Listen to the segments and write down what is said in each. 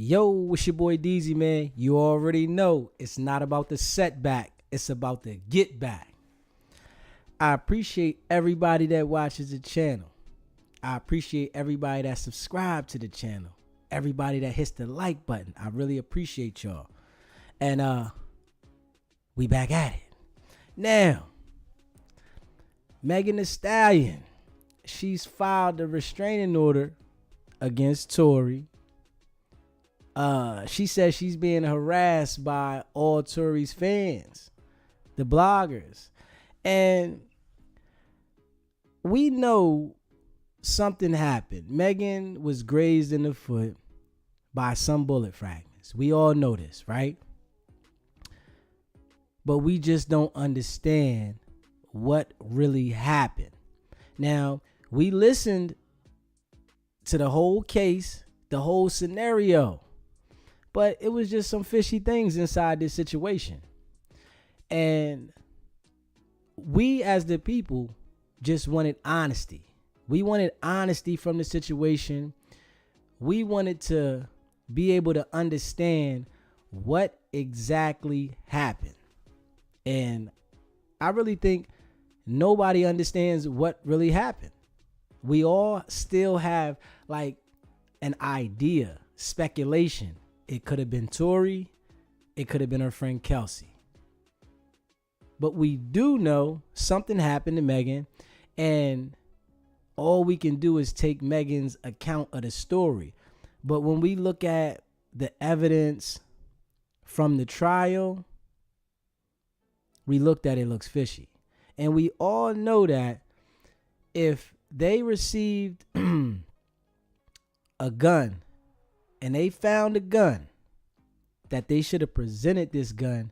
Yo, it's your boy DZ, man. You already know it's not about the setback, it's about the get back. I appreciate everybody that watches the channel. I appreciate everybody that subscribed to the channel. Everybody that hits the like button. I really appreciate y'all. And we back at it. Now, Megan Thee Stallion, she's filed a restraining order against Tory. She says she's being harassed by all Tory's fans, the bloggers. And we know something happened. Megan was grazed in the foot by some bullet fragments. We all know this, right? But we just don't understand what really happened. Now, we listened to the whole case, the whole scenario, but it was just some fishy things inside this situation. And we as the people just wanted honesty. We wanted honesty from the situation. We wanted to be able to understand what exactly happened. And I really think nobody understands what really happened. We all still have like an idea, speculation. It could have been Tory. It could have been her friend Kelsey. But we do know something happened to Megan, and all we can do is take Megan's account of the story. But when we look at the evidence from the trial, we looked at it looks fishy. And we all know that if they received a gun and they found a gun, that they should have presented this gun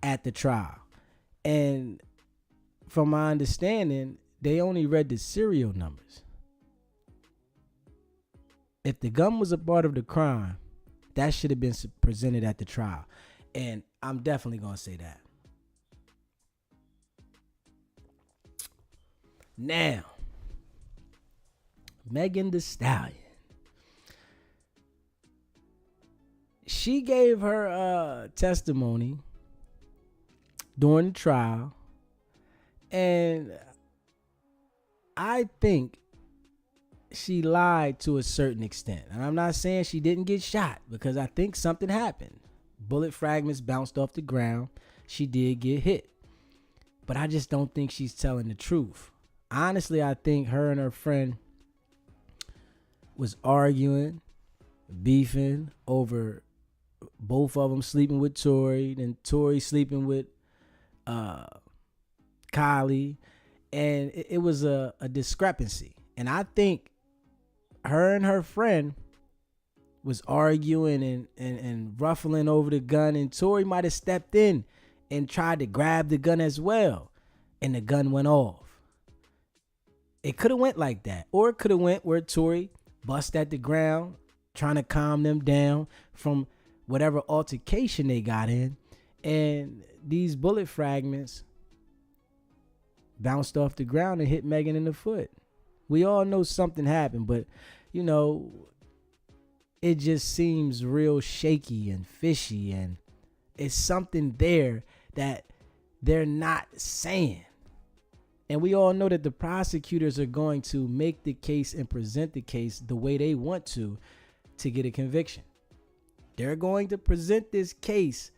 at the trial. And from my understanding, they only read the serial numbers. If the gun was a part of the crime, that should have been presented at the trial. And I'm definitely going to say that. Now, Megan Thee Stallion. She gave her testimony during the trial, and I think she lied to a certain extent. And I'm not saying she didn't get shot, because I think something happened. Bullet fragments bounced off the ground. She did get hit. But I just don't think she's telling the truth. Honestly, I think her and her friend was arguing, beefing over both of them sleeping with Tory, then Tory sleeping with Kylie, and it was a discrepancy. And I think her and her friend was arguing and ruffling over the gun, and Tory might have stepped in and tried to grab the gun as well, and the gun went off. It could have went like that, or it could have went where Tory bust at the ground trying to calm them down from whatever altercation they got in, and these bullet fragments bounced off the ground and hit Megan in the foot. We all know something happened, but you know, it just seems real shaky and fishy, and it's something there that they're not saying. And we all know that the prosecutors are going to make the case and present the case the way they want to get a conviction. They're going to present this case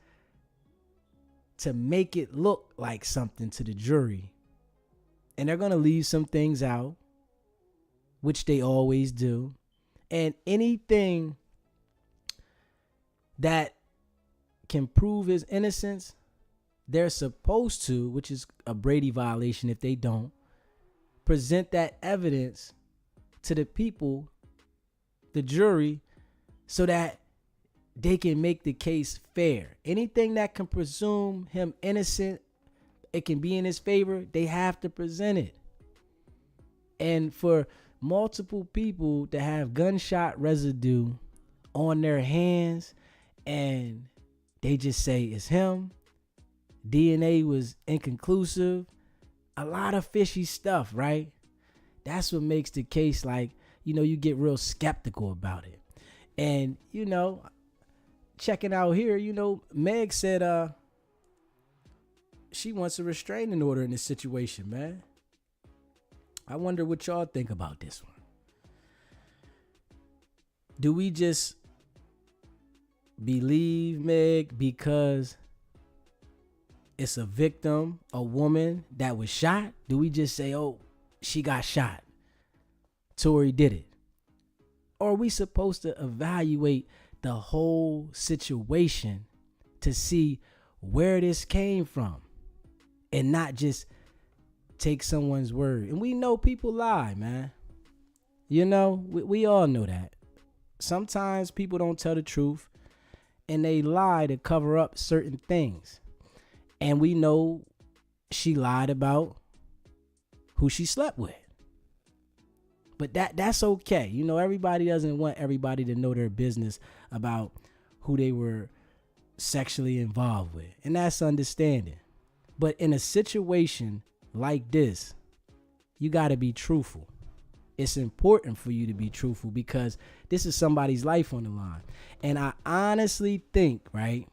to make it look like something to the jury. And they're going to leave some things out, which they always do. And anything that can prove his innocence, they're supposed to, which is a Brady violation if they don't, present that evidence to the people, the jury, so that they can make the case fair. Anything that can presume him innocent, it can be in his favor, they have to present it. And for multiple people to have gunshot residue on their hands and they just say it's him, DNA was inconclusive, a lot of fishy stuff, right? That's what makes the case like, you get real skeptical about it. And, checking out here, Meg said she wants a restraining order in this situation, man. I wonder what y'all think about this one. Do we just believe Meg because it's a victim, a woman that was shot? Do we just say, oh, she got shot, Tory did it? Or are we supposed to evaluate the whole situation to see where this came from and not just take someone's word? And we know people lie, man. We all know that. Sometimes people don't tell the truth and they lie to cover up certain things. And we know she lied about who she slept with. But that's okay. Everybody doesn't want everybody to know their business about who they were sexually involved with. And that's understanding. But in a situation like this, you got to be truthful. It's important for you to be truthful because this is somebody's life on the line. And I honestly think, right,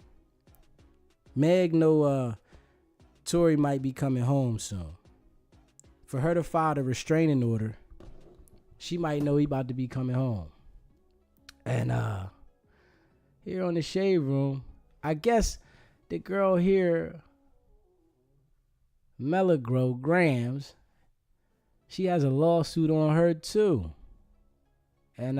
Meg know Tory might be coming home soon. For her to file a restraining order, she might know he about to be coming home. And here on the Shade Room, I guess the girl here, Melagro Grams, she has a lawsuit on her too. And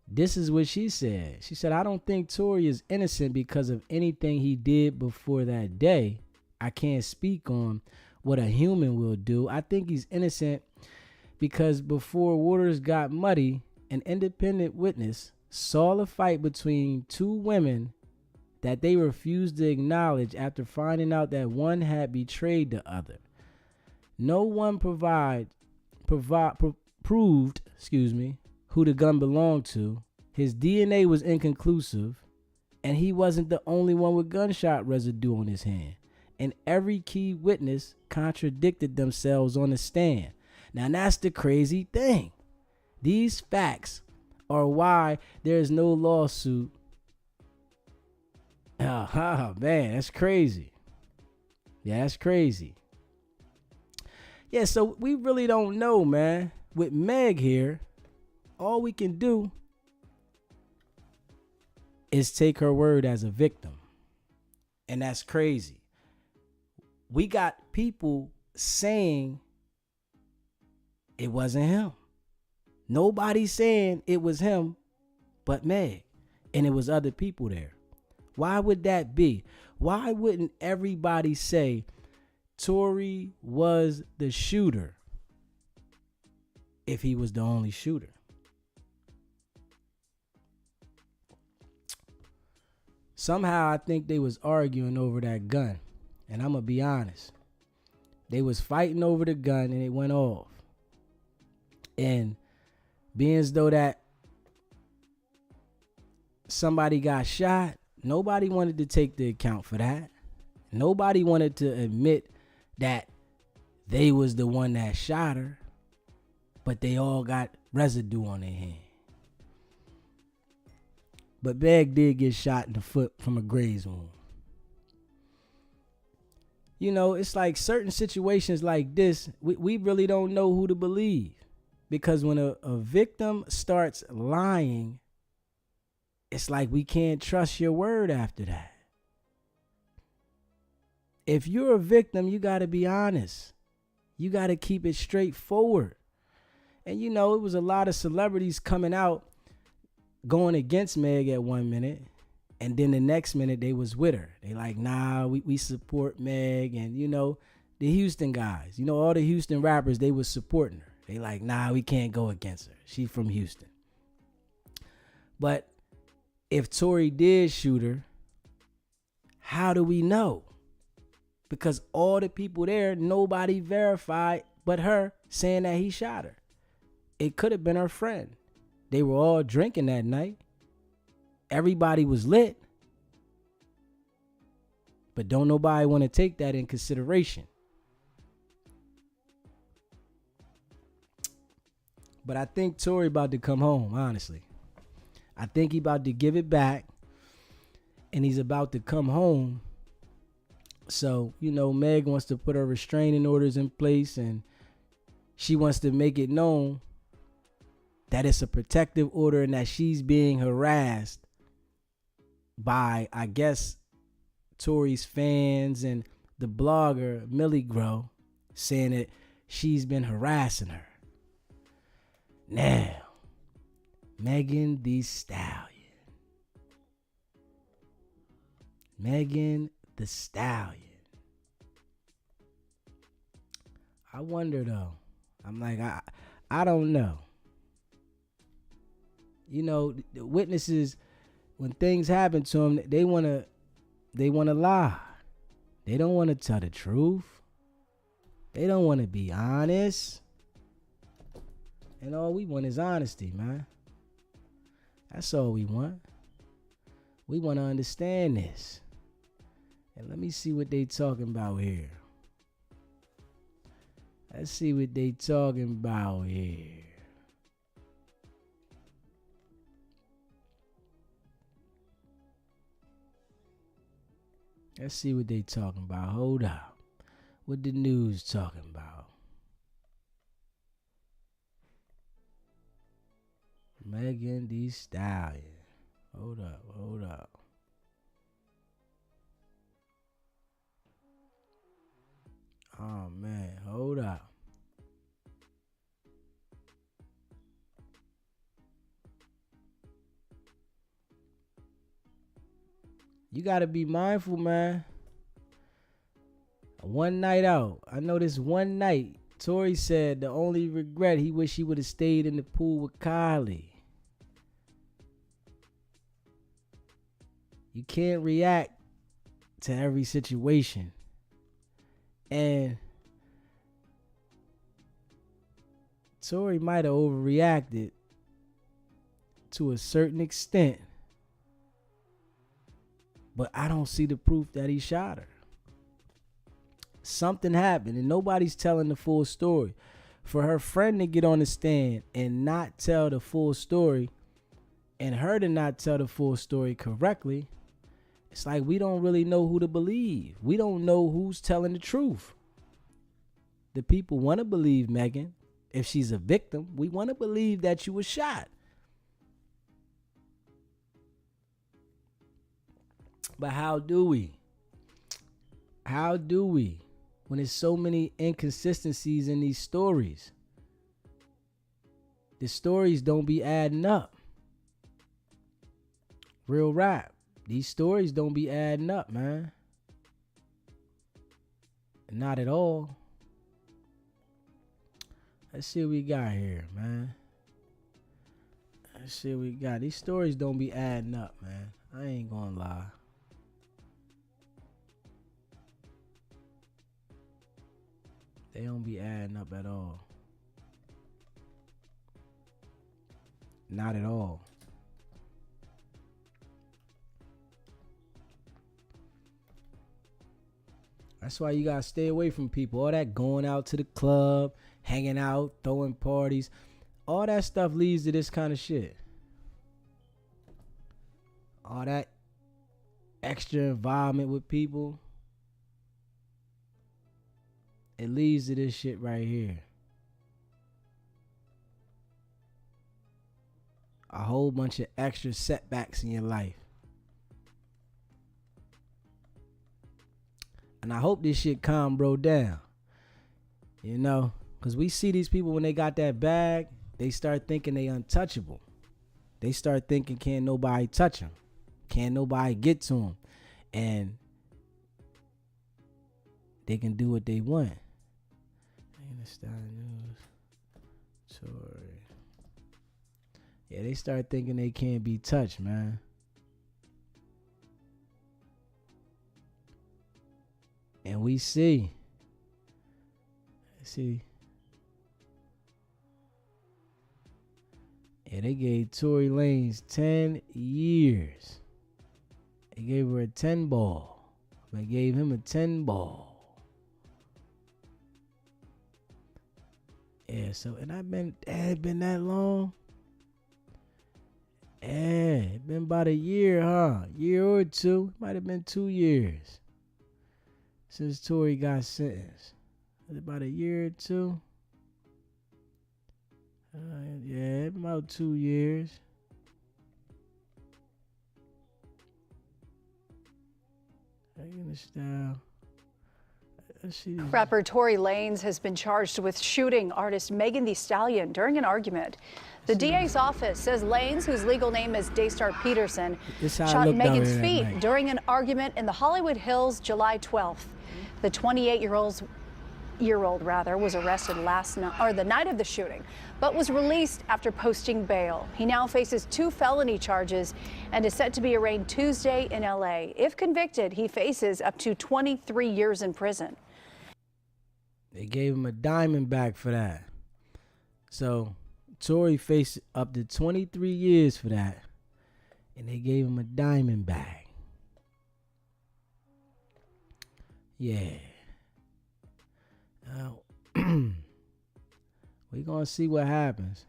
this is what she said. She said, I don't think Tory is innocent because of anything he did before that day. I can't speak on what a human will do. I think he's innocent because before waters got muddy, an independent witness saw a fight between two women that they refused to acknowledge after finding out that one had betrayed the other. No one proved who the gun belonged to. His DNA was inconclusive, and he wasn't the only one with gunshot residue on his hand. And every key witness contradicted themselves on the stand. Now that's the crazy thing. These facts are why there is no lawsuit. Oh, man, that's crazy. Yeah, that's crazy. Yeah, so we really don't know, man. With Meg here, all we can do is take her word as a victim. And that's crazy. We got people saying it wasn't him. Nobody's saying it was him but Meg. And it was other people there. Why would that be? Why wouldn't everybody say Tory was the shooter if he was the only shooter? Somehow I think they was arguing over that gun. And I'm going to be honest. They was fighting over the gun and it went off. And being as though that somebody got shot, nobody wanted to take the account for that. Nobody wanted to admit that they was the one that shot her. But they all got residue on their hand. But Meg did get shot in the foot from a graze wound. It's like certain situations like this, we really don't know who to believe. Because when a victim starts lying, it's like we can't trust your word after that. If you're a victim, you got to be honest. You got to keep it straightforward. And it was a lot of celebrities coming out going against Meg at 1 minute. And then the next minute they was with her. They like, nah, we support Meg. And, the Houston guys, all the Houston rappers, they was supporting her. They like, nah, we can't go against her. She from Houston. But if Tory did shoot her, how do we know? Because all the people there, nobody verified but her saying that he shot her. It could have been her friend. They were all drinking that night. Everybody was lit. But don't nobody want to take that in consideration. But I think Tory about to come home, honestly. I think he about to give it back, and he's about to come home. So, Meg wants to put her restraining orders in place, and she wants to make it known that it's a protective order and that she's being harassed by, I guess, Tory's fans and the blogger Millie Grow, saying that she's been harassing her. Now, Megan Thee Stallion. Megan Thee Stallion. I wonder though. I'm like, I don't know. The witnesses, when things happen to them, they wanna lie. They don't want to tell the truth. They don't want to be honest. And all we want is honesty, man. That's all we want. We want to understand this. And let me see what they talking about here. Let's see what they talking about here. Let's see what they talking about. Hold up. What the news talking about? Megan Thee Stallion. Hold up. Oh man, hold up. You gotta be mindful, man. One night out. I know this one night, Tory said the only regret, he wish he would have stayed in the pool with Kylie. You can't react to every situation. And Tory might have overreacted to a certain extent. But I don't see the proof that he shot her. Something happened and nobody's telling the full story. For her friend to get on the stand and not tell the full story, and her to not tell the full story correctly, it's like we don't really know who to believe. We don't know who's telling the truth. The people want to believe Megan. If she's a victim, we want to believe that you were shot. But how do we? How do we? When there's so many inconsistencies in these stories. The stories don't be adding up. Real rap. These stories don't be adding up, man. Not at all. Let's see what we got here, man. Let's see what we got. These stories don't be adding up, man. I ain't gonna lie. They don't be adding up at all. Not at all. That's why you gotta stay away from people. All that going out to the club, hanging out, throwing parties, all that stuff leads to this kind of shit. All that extra involvement with people, it leads to this shit right here. A whole bunch of extra setbacks in your life. And I hope this shit calm bro down. Because we see these people when they got that bag, they start thinking they untouchable. They start thinking can't nobody touch them. Can't nobody get to them. And they can do what they want. Tory. Yeah, they start thinking they can't be touched, man. And we see. Yeah, they gave Tory Lanez 10 years. They gave her a 10 ball. They gave him a 10 ball. Yeah, so, and it been that long? Yeah, it been about a year, huh? Year or two. Might have been 2 years since Tory got sentenced. Was it about a year or two? Yeah, about 2 years. Rapper Tory Lanez has been charged with shooting artist Megan Thee Stallion during an argument. The DA's office says Lanez, whose legal name is Daystar Peterson, shot Megan's feet during an argument in the Hollywood Hills July 12th. The 28-year-old was arrested the night of the shooting, but was released after posting bail. He now faces 2 felony charges and is set to be arraigned Tuesday in LA. If convicted, he faces up to 23 years in prison. They gave him a diamond back for that. So Tory faced up to 23 years for that, and they gave him a diamond bag. Yeah. Now, we're gonna see what happens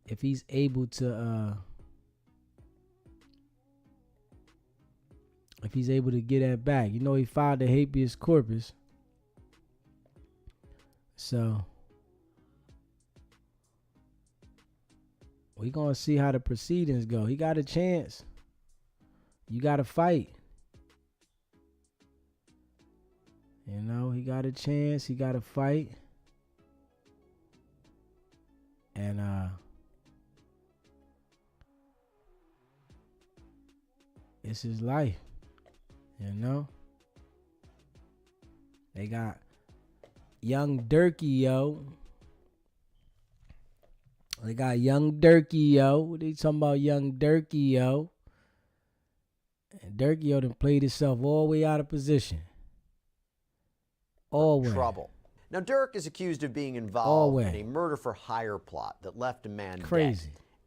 if he's able to get that back. You know, he filed a habeas corpus, so we're gonna see how the proceedings go. He got a chance. You gotta fight. You know, he got a chance. He got to fight. And it's his life. You know? They got young Durky, yo. They got young Durky, yo. What they talking about, young Durky, yo? And Durky, yo, done played himself all the way out of position. Trouble. Now, Durk is accused of being involved in a murder-for-hire plot that left a man dead.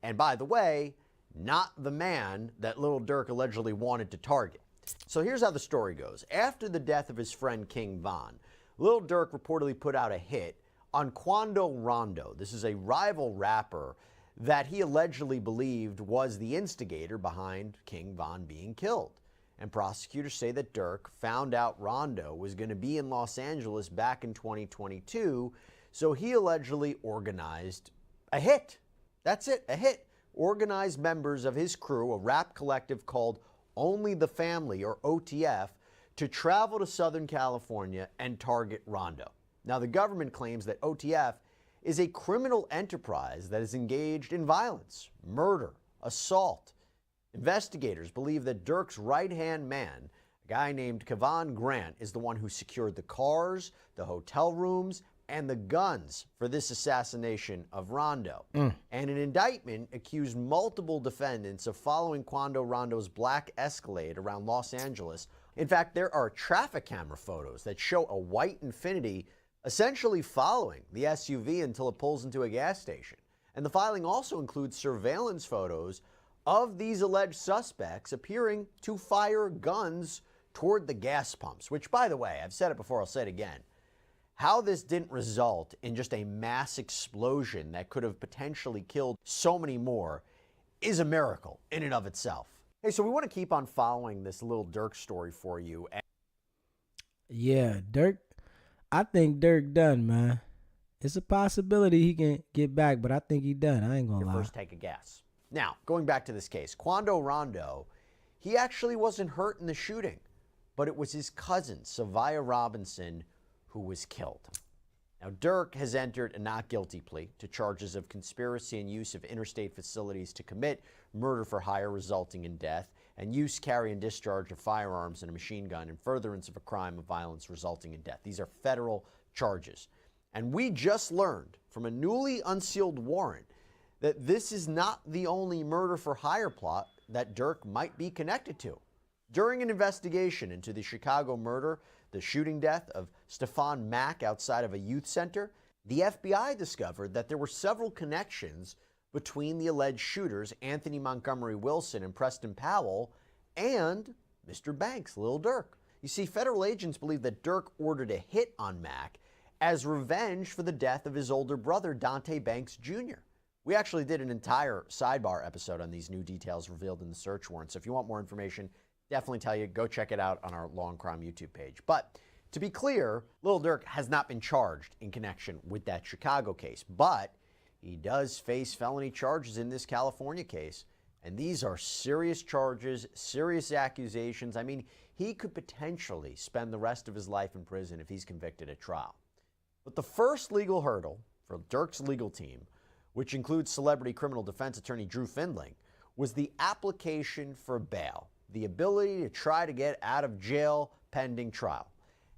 And by the way, not the man that Lil Durk allegedly wanted to target. So here's how the story goes. After the death of his friend King Von, Lil Durk reportedly put out a hit on Quando Rondo. This is a rival rapper that he allegedly believed was the instigator behind King Von being killed. And prosecutors say that Durk found out Rondo was going to be in Los Angeles back in 2022, so he allegedly organized a hit. That's it, a hit. Organized members of his crew, a rap collective called Only the Family, or OTF, to travel to Southern California and target Rondo. Now, the government claims that OTF is a criminal enterprise that is engaged in violence, murder, assault. Investigators believe that Durk's right-hand man, a guy named Kevon Grant, is the one who secured the cars, the hotel rooms, and the guns for this assassination of Rondo. And an indictment accused multiple defendants of following Quando Rondo's black Escalade around Los Angeles. In fact, there are traffic camera photos that show a white Infiniti essentially following the SUV until it pulls into a gas station. And the filing also includes surveillance photos of these alleged suspects appearing to fire guns toward the gas pumps, which, by the way, I've said it before, I'll say it again. How this didn't result in just a mass explosion that could have potentially killed so many more is a miracle in and of itself. Hey, so we want to keep on following this Lil Durk story for you. Yeah, Durk, I think Durk done, man. It's a possibility he can get back, but I think he done. I ain't gonna lie. First take a guess. Now, going back to this case, Quando Rondo, he actually wasn't hurt in the shooting, but it was his cousin, Savia Robinson, who was killed. Now, Durk has entered a not guilty plea to charges of conspiracy and use of interstate facilities to commit murder for hire resulting in death, and use, carry, and discharge of firearms and a machine gun in furtherance of a crime of violence resulting in death. These are federal charges. And we just learned from a newly unsealed warrant that this is not the only murder for hire plot that Durk might be connected to. During an investigation into the Chicago murder, the shooting death of Stefan Mack outside of a youth center, the FBI discovered that there were several connections between the alleged shooters, Anthony Montgomery Wilson and Preston Powell, and Mr. Banks, Lil Durk. You see, federal agents believe that Durk ordered a hit on Mack as revenge for the death of his older brother, Dante Banks Jr. We actually did an entire sidebar episode on these new details revealed in the search warrant. So if you want more information, definitely tell you, go check it out on our Law and Crime YouTube page. But to be clear, Lil Durk has not been charged in connection with that Chicago case, but he does face felony charges in this California case. And these are serious charges, serious accusations. I mean, he could potentially spend the rest of his life in prison if he's convicted at trial. But the first legal hurdle for Durk's legal team, which includes celebrity criminal defense attorney Drew Findling, was the application for bail, the ability to try to get out of jail pending trial.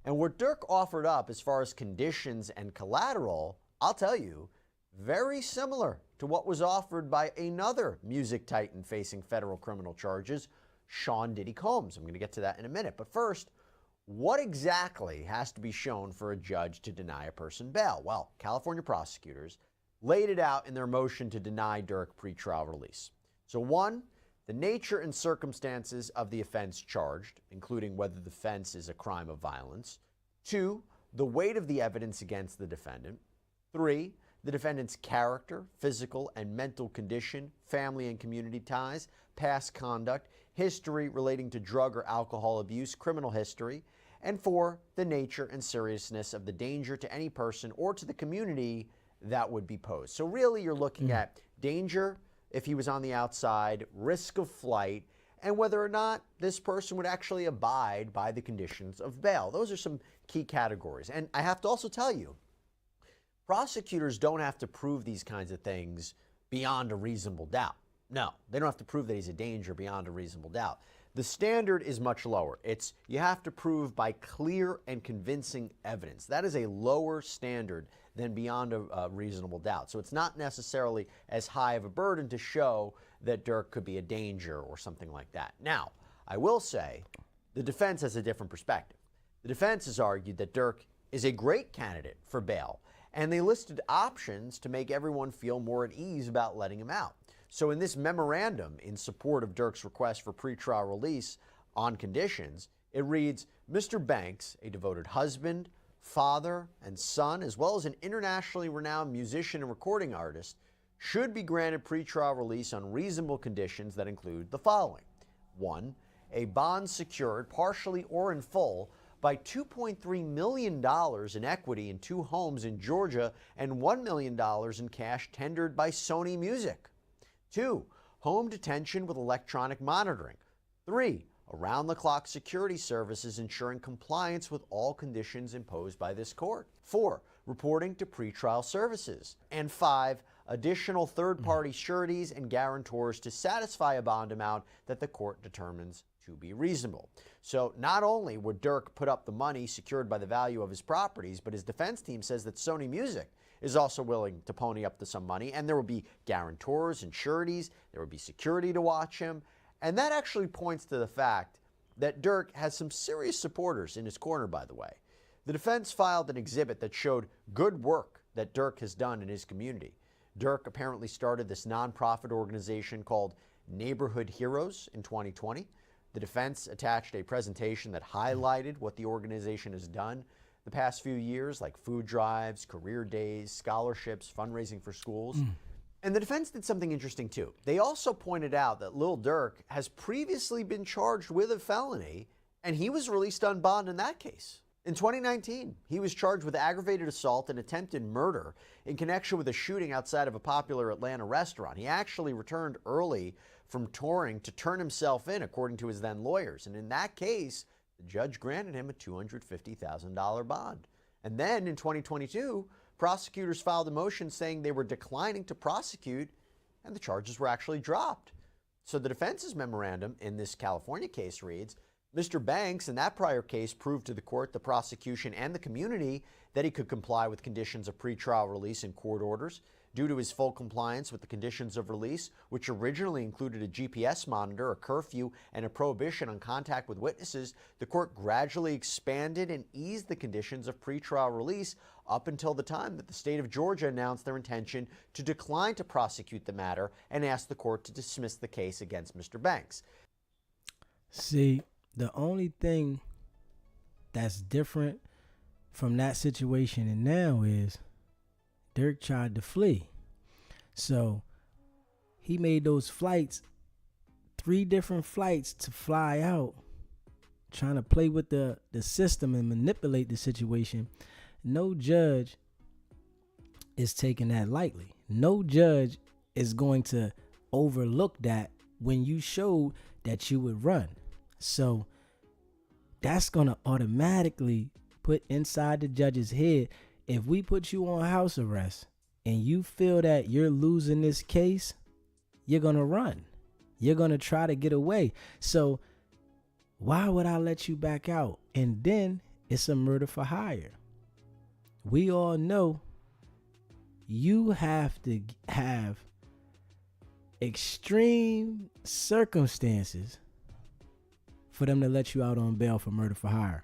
And what Durk offered up as far as conditions and collateral, I'll tell you, very similar to what was offered by another music titan facing federal criminal charges, Sean Diddy Combs. I'm going to get to that in a minute. But first, what exactly has to be shown for a judge to deny a person bail? Well, California prosecutors laid it out in their motion to deny Durk pretrial release. So one, the nature and circumstances of the offense charged, including whether the offense is a crime of violence. Two, the weight of the evidence against the defendant. Three, the defendant's character, physical and mental condition, family and community ties, past conduct, history relating to drug or alcohol abuse, criminal history. And four, the nature and seriousness of the danger to any person or to the community that would be posed. So really you're looking at danger if he was on the outside, risk of flight, and whether or not this person would actually abide by the conditions of bail. Those are some key categories. And I have to also tell you, prosecutors don't have to prove these kinds of things beyond a reasonable doubt. No, they don't have to prove that he's a danger beyond a reasonable doubt. The standard is much lower. It's you have to prove by clear and convincing evidence. That is a lower standard than beyond a reasonable doubt. So it's not necessarily as high of a burden to show that Durk could be a danger or something like that. Now, I will say the defense has a different perspective. The defense has argued that Durk is a great candidate for bail, and they listed options to make everyone feel more at ease about letting him out. So in this memorandum in support of Durk's request for pretrial release on conditions, it reads, Mr. Banks, a devoted husband, father, and son, as well as an internationally renowned musician and recording artist, should be granted pretrial release on reasonable conditions that include the following. 1, a bond secured, partially or in full, by $2.3 million in equity in 2 homes in Georgia and $1 million in cash tendered by Sony Music. 2, home detention with electronic monitoring. 3, around-the-clock security services ensuring compliance with all conditions imposed by this court. 4, reporting to pretrial services. And 5, additional third-party sureties and guarantors to satisfy a bond amount that the court determines to be reasonable. So not only would Durk put up the money secured by the value of his properties, but his defense team says that Sony Music is also willing to pony up to some money, and there will be guarantors and sureties, there will be security to watch him, and that actually points to the fact that Durk has some serious supporters in his corner, by the way. The defense filed an exhibit that showed good work that Durk has done in his community. Durk apparently started this nonprofit organization called Neighborhood Heroes in 2020. The defense attached a presentation that highlighted what the organization has done the past few years, like food drives, career days, scholarships, fundraising for schools. And the defense did something interesting too. They also pointed out that Lil Durk has previously been charged with a felony, and he was released on bond in that case. In 2019, he was charged with aggravated assault and attempted murder in connection with a shooting outside of a popular Atlanta restaurant. He actually returned early from touring to turn himself in, according to his then lawyers. And in that case, the judge granted him a $250,000 bond. And then in 2022, prosecutors filed a motion saying they were declining to prosecute, and the charges were actually dropped. So the defense's memorandum in this California case reads, Mr. Banks, in that prior case, proved to the court, the prosecution, and the community that he could comply with conditions of pretrial release and court orders. Due to his full compliance with the conditions of release, which originally included a GPS monitor, a curfew, and a prohibition on contact with witnesses, the court gradually expanded and eased the conditions of pretrial release up until the time that the state of Georgia announced their intention to decline to prosecute the matter and asked the court to dismiss the case against Mr. Banks. See, the only thing that's different from that situation and now is Durk tried to flee. So he made those flights, 3 different flights to fly out, trying to play with the system and manipulate the situation. No judge is taking that lightly. No judge is going to overlook that when you showed that you would run. So that's going to automatically put inside the judge's head, if we put you on house arrest and you feel that you're losing this case, you're going to run. You're going to try to get away. So why would I let you back out? And then it's a murder for hire. We all know you have to have extreme circumstances for them to let you out on bail for murder for hire.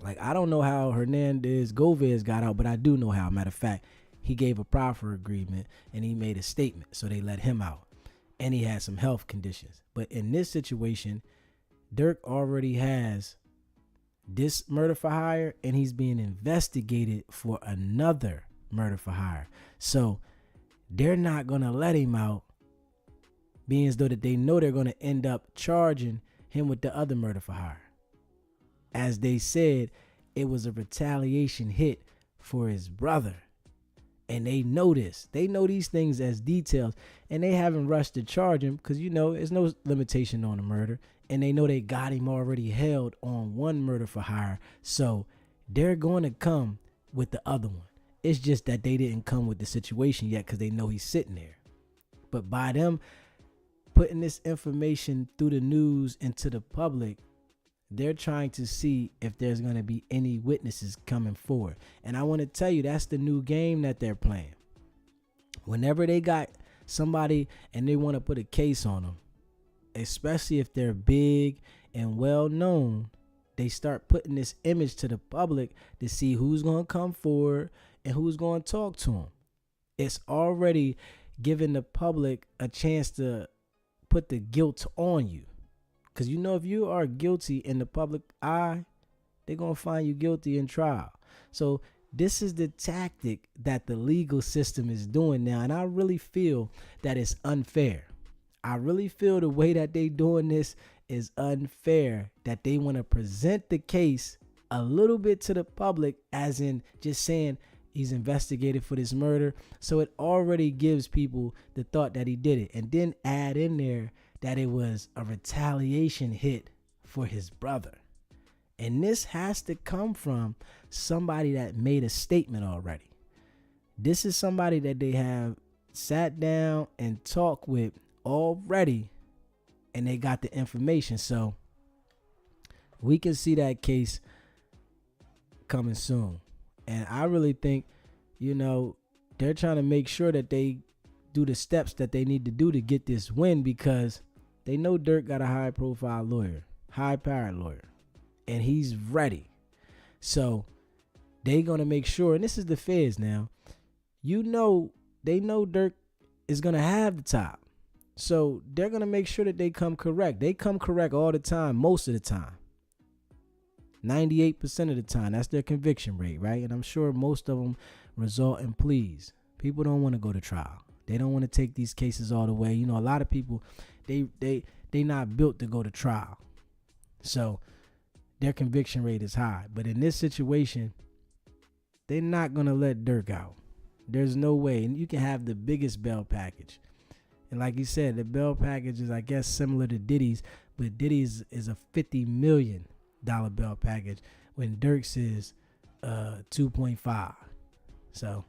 Like, I don't know how Hernandez Govez got out, but I do know how. Matter of fact, he gave a proffer agreement and he made a statement, so they let him out. And he had some health conditions. But in this situation, Durk already has this murder for hire and he's being investigated for another murder for hire. So they're not going to let him out, being as though that they know they're going to end up charging him with the other murder for hire. As they said, it was a retaliation hit for his brother. And they know this. They know these things as details. And they haven't rushed to charge him because, you know, there's no limitation on the murder. And they know they got him already held on 1 murder for hire. So they're going to come with the other one. It's just that they didn't come with the situation yet because they know he's sitting there. But by them putting this information through the news into the public, they're trying to see if there's going to be any witnesses coming forward. And I want to tell you, that's the new game that they're playing. Whenever they got somebody and they want to put a case on them, especially if they're big and well known, they start putting this image to the public to see who's going to come forward and who's going to talk to them. It's already giving the public a chance to put the guilt on you. Because, you know, if you are guilty in the public eye, they're going to find you guilty in trial. So this is the tactic that the legal system is doing now. And I really feel that it's unfair. I really feel the way that they doing this is unfair, that they want to present the case a little bit to the public, as in just saying he's investigated for this murder. So it already gives people the thought that he did it. And then add in there that it was a retaliation hit for his brother. And this has to come from somebody that made a statement already. This is somebody that they have sat down and talked with already, and they got the information. So we can see that case coming soon. And I really think, you know, they're trying to make sure that they do the steps that they need to do to get this win, because they know Durk got a high profile lawyer, high powered lawyer, and he's ready. So they going to make sure, and this is the feds now, you know, they know Durk is going to have the top. So they're going to make sure that they come correct. They come correct all the time, most of the time. 98% of the time. That's their conviction rate, right? And I'm sure most of them result in pleas. People don't want to go to trial. They don't want to take these cases all the way. You know, a lot of people, they not built to go to trial. So their conviction rate is high. But in this situation, they're not going to let Durk out. There's no way. And you can have the biggest bail package. And like you said, the bail package is, I guess, similar to Diddy's, but Diddy's is a $50 million bail package when Durk's is 2.5. So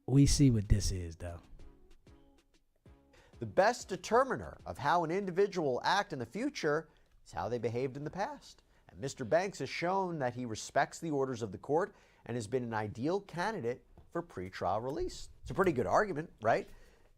we see what this is, though. The best determiner of how an individual will act in the future is how they behaved in the past. And Mr. Banks has shown that he respects the orders of the court and has been an ideal candidate for pretrial release. It's a pretty good argument, right?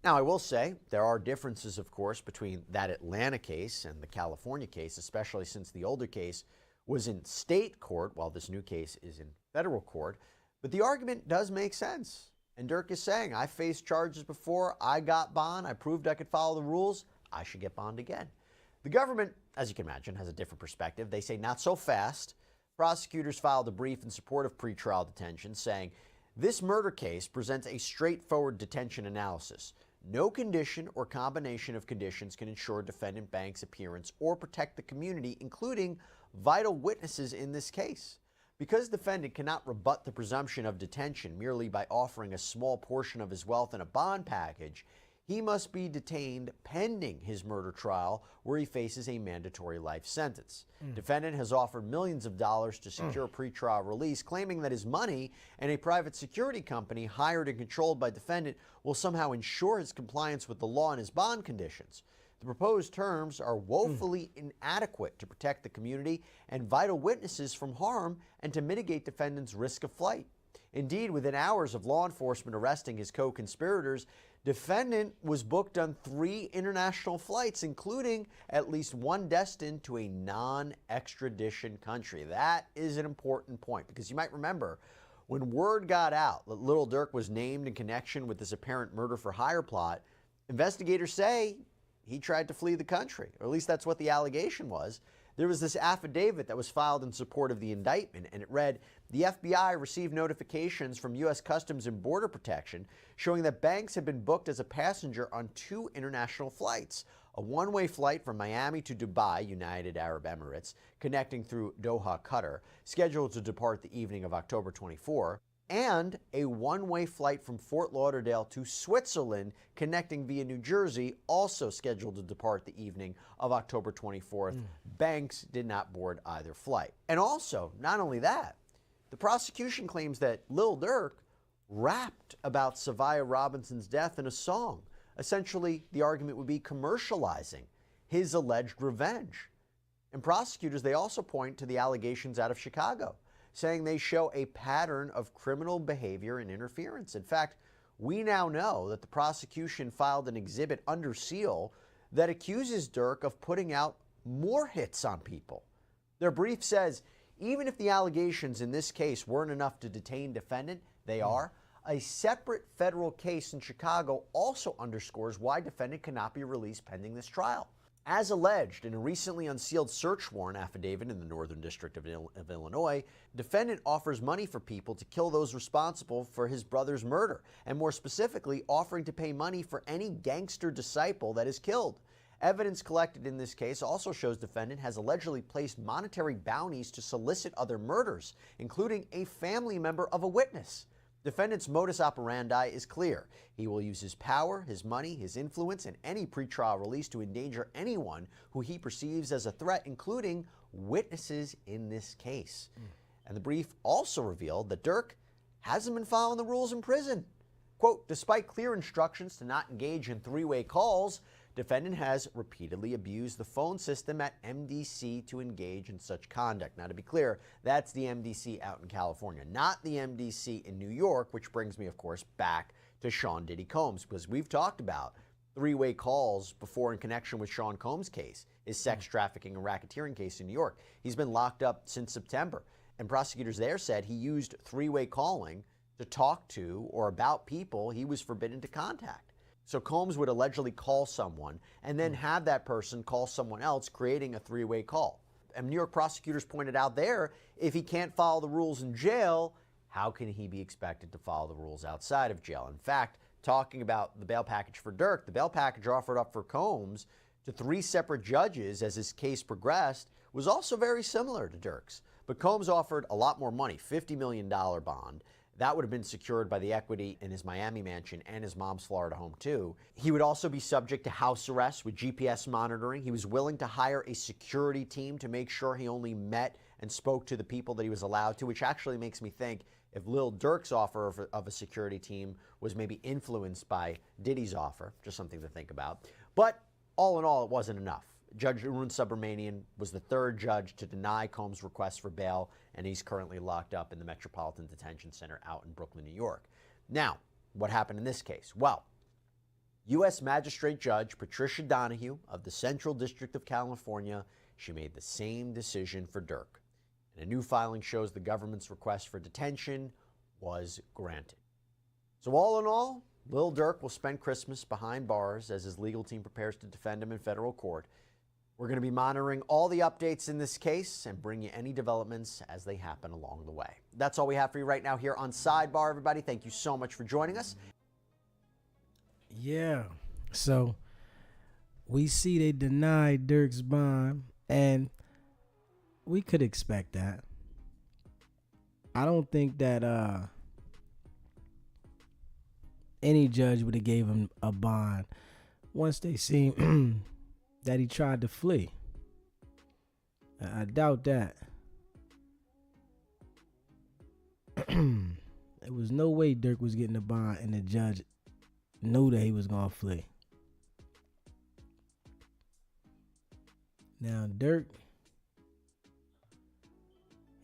Now, I will say there are differences, of course, between that Atlanta case and the California case, especially since the older case was in state court while this new case is in federal court. But the argument does make sense. And Durk is saying, I faced charges before, I got bond, I proved I could follow the rules, I should get bond again. The government, as you can imagine, has a different perspective. They say not so fast, Prosecutors filed a brief in support of pretrial detention, saying this murder case presents a straightforward detention analysis. No condition or combination of conditions can ensure defendant Banks' appearance or protect the community, including vital witnesses in this case. Because defendant cannot rebut the presumption of detention merely by offering a small portion of his wealth in a bond package, he must be detained pending his murder trial, where he faces a mandatory life sentence. Defendant has offered millions of dollars to secure pretrial release, claiming that his money and a private security company hired and controlled by defendant will somehow ensure his compliance with the law and his bond conditions. The proposed terms are woefully inadequate to protect the community and vital witnesses from harm and to mitigate defendant's risk of flight. Indeed, within hours of law enforcement arresting his co-conspirators, defendant was booked on 3 international flights, including at least one destined to a non-extradition country. That is an important point, because you might remember when word got out that Lil Durk was named in connection with this apparent murder-for-hire plot, investigators say he tried to flee the country, or at least that's what the allegation was. There was this affidavit that was filed in support of the indictment, and it read, the FBI received notifications from U.S. Customs and Border Protection showing that Banks had been booked as a passenger on 2 international flights, a one-way flight from Miami to Dubai, United Arab Emirates, connecting through Doha, Qatar, scheduled to depart the evening of October 24, and a one-way flight from Fort Lauderdale to Switzerland, connecting via New Jersey, also scheduled to depart the evening of October 24th. Banks did not board either flight. And also, not only that, the prosecution claims that Lil Durk rapped about Savia Robinson's death in a song. Essentially, the argument would be commercializing his alleged revenge. And prosecutors, they also point to the allegations out of Chicago, saying they show a pattern of criminal behavior and interference. In fact, we now know that the prosecution filed an exhibit under seal that accuses Durk of putting out more hits on people. Their brief says, even if the allegations in this case weren't enough to detain defendant, they are. A separate federal case in Chicago also underscores why defendant cannot be released pending this trial. As alleged in a recently unsealed search warrant affidavit in the Northern District of Illinois, defendant offers money for people to kill those responsible for his brother's murder, and more specifically, offering to pay money for any gangster disciple that is killed. Evidence collected in this case also shows defendant has allegedly placed monetary bounties to solicit other murders, including a family member of a witness. Defendant's modus operandi is clear. He will use his power, his money, his influence, and any pretrial release to endanger anyone who he perceives as a threat, including witnesses in this case. And the brief also revealed that Durk hasn't been following the rules in prison. Quote, despite clear instructions to not engage in 3-way calls, defendant has repeatedly abused the phone system at MDC to engage in such conduct. Now, to be clear, that's the MDC out in California, not the MDC in New York, which brings me, of course, back to Sean Diddy Combs, because we've talked about 3-way calls before in connection with Sean Combs' case, his sex trafficking and racketeering case in New York. He's been locked up since September, and prosecutors there said he used 3-way calling to talk to or about people he was forbidden to contact. So Combs would allegedly call someone and then have that person call someone else, creating a 3-way call. And New York prosecutors pointed out there, if he can't follow the rules in jail, how can he be expected to follow the rules outside of jail? In fact, talking about the bail package for Durk, the bail package offered up for Combs to 3 separate judges as his case progressed was also very similar to Durk's. But Combs offered a lot more money, $50 million bond. That would have been secured by the equity in his Miami mansion and his mom's Florida home, too. He would also be subject to house arrest with GPS monitoring. He was willing to hire a security team to make sure he only met and spoke to the people that he was allowed to, which actually makes me think if Lil Durk's offer of a security team was maybe influenced by Diddy's offer, just something to think about. But all in all, it wasn't enough. Judge Arun Subramanian was the 3rd judge to deny Combs' request for bail, and he's currently locked up in the Metropolitan Detention Center out in Brooklyn, New York. Now, what happened in this case? Well, U.S. Magistrate Judge Patricia Donahue of the Central District of California, she made the same decision for Durk. And a new filing shows the government's request for detention was granted. So all in all, Lil Durk will spend Christmas behind bars as his legal team prepares to defend him in federal court. We're going to be monitoring all the updates in this case and bring you any developments as they happen along the way. That's all we have for you right now here on Sidebar, everybody. Thank you so much for joining us. Yeah. So we see they denied Durk's bond, and we could expect that. I don't think that any judge would have gave him a bond once they seen that he tried to flee. I doubt that. There was no way Durk was getting a bond and the judge knew that he was gonna flee. Now Durk,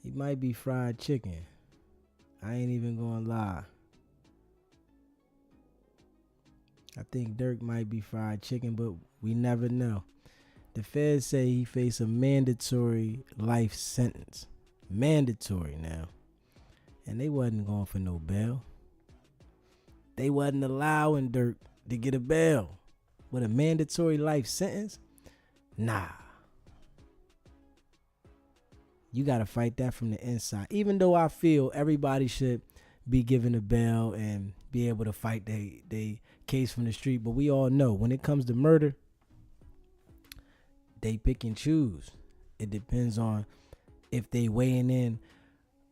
he might be fried chicken. I ain't even gonna lie. I think Durk might be fried chicken, but we never know. The feds say he faced a mandatory life sentence. Mandatory now. And they wasn't going for no bail. They wasn't allowing Durk to get a bail. With a mandatory life sentence? Nah. You got to fight that from the inside. Even though I feel everybody should be given a bail and be able to fight they case from the street. But we all know when it comes to murder, they pick and choose. It depends on if they weighing in.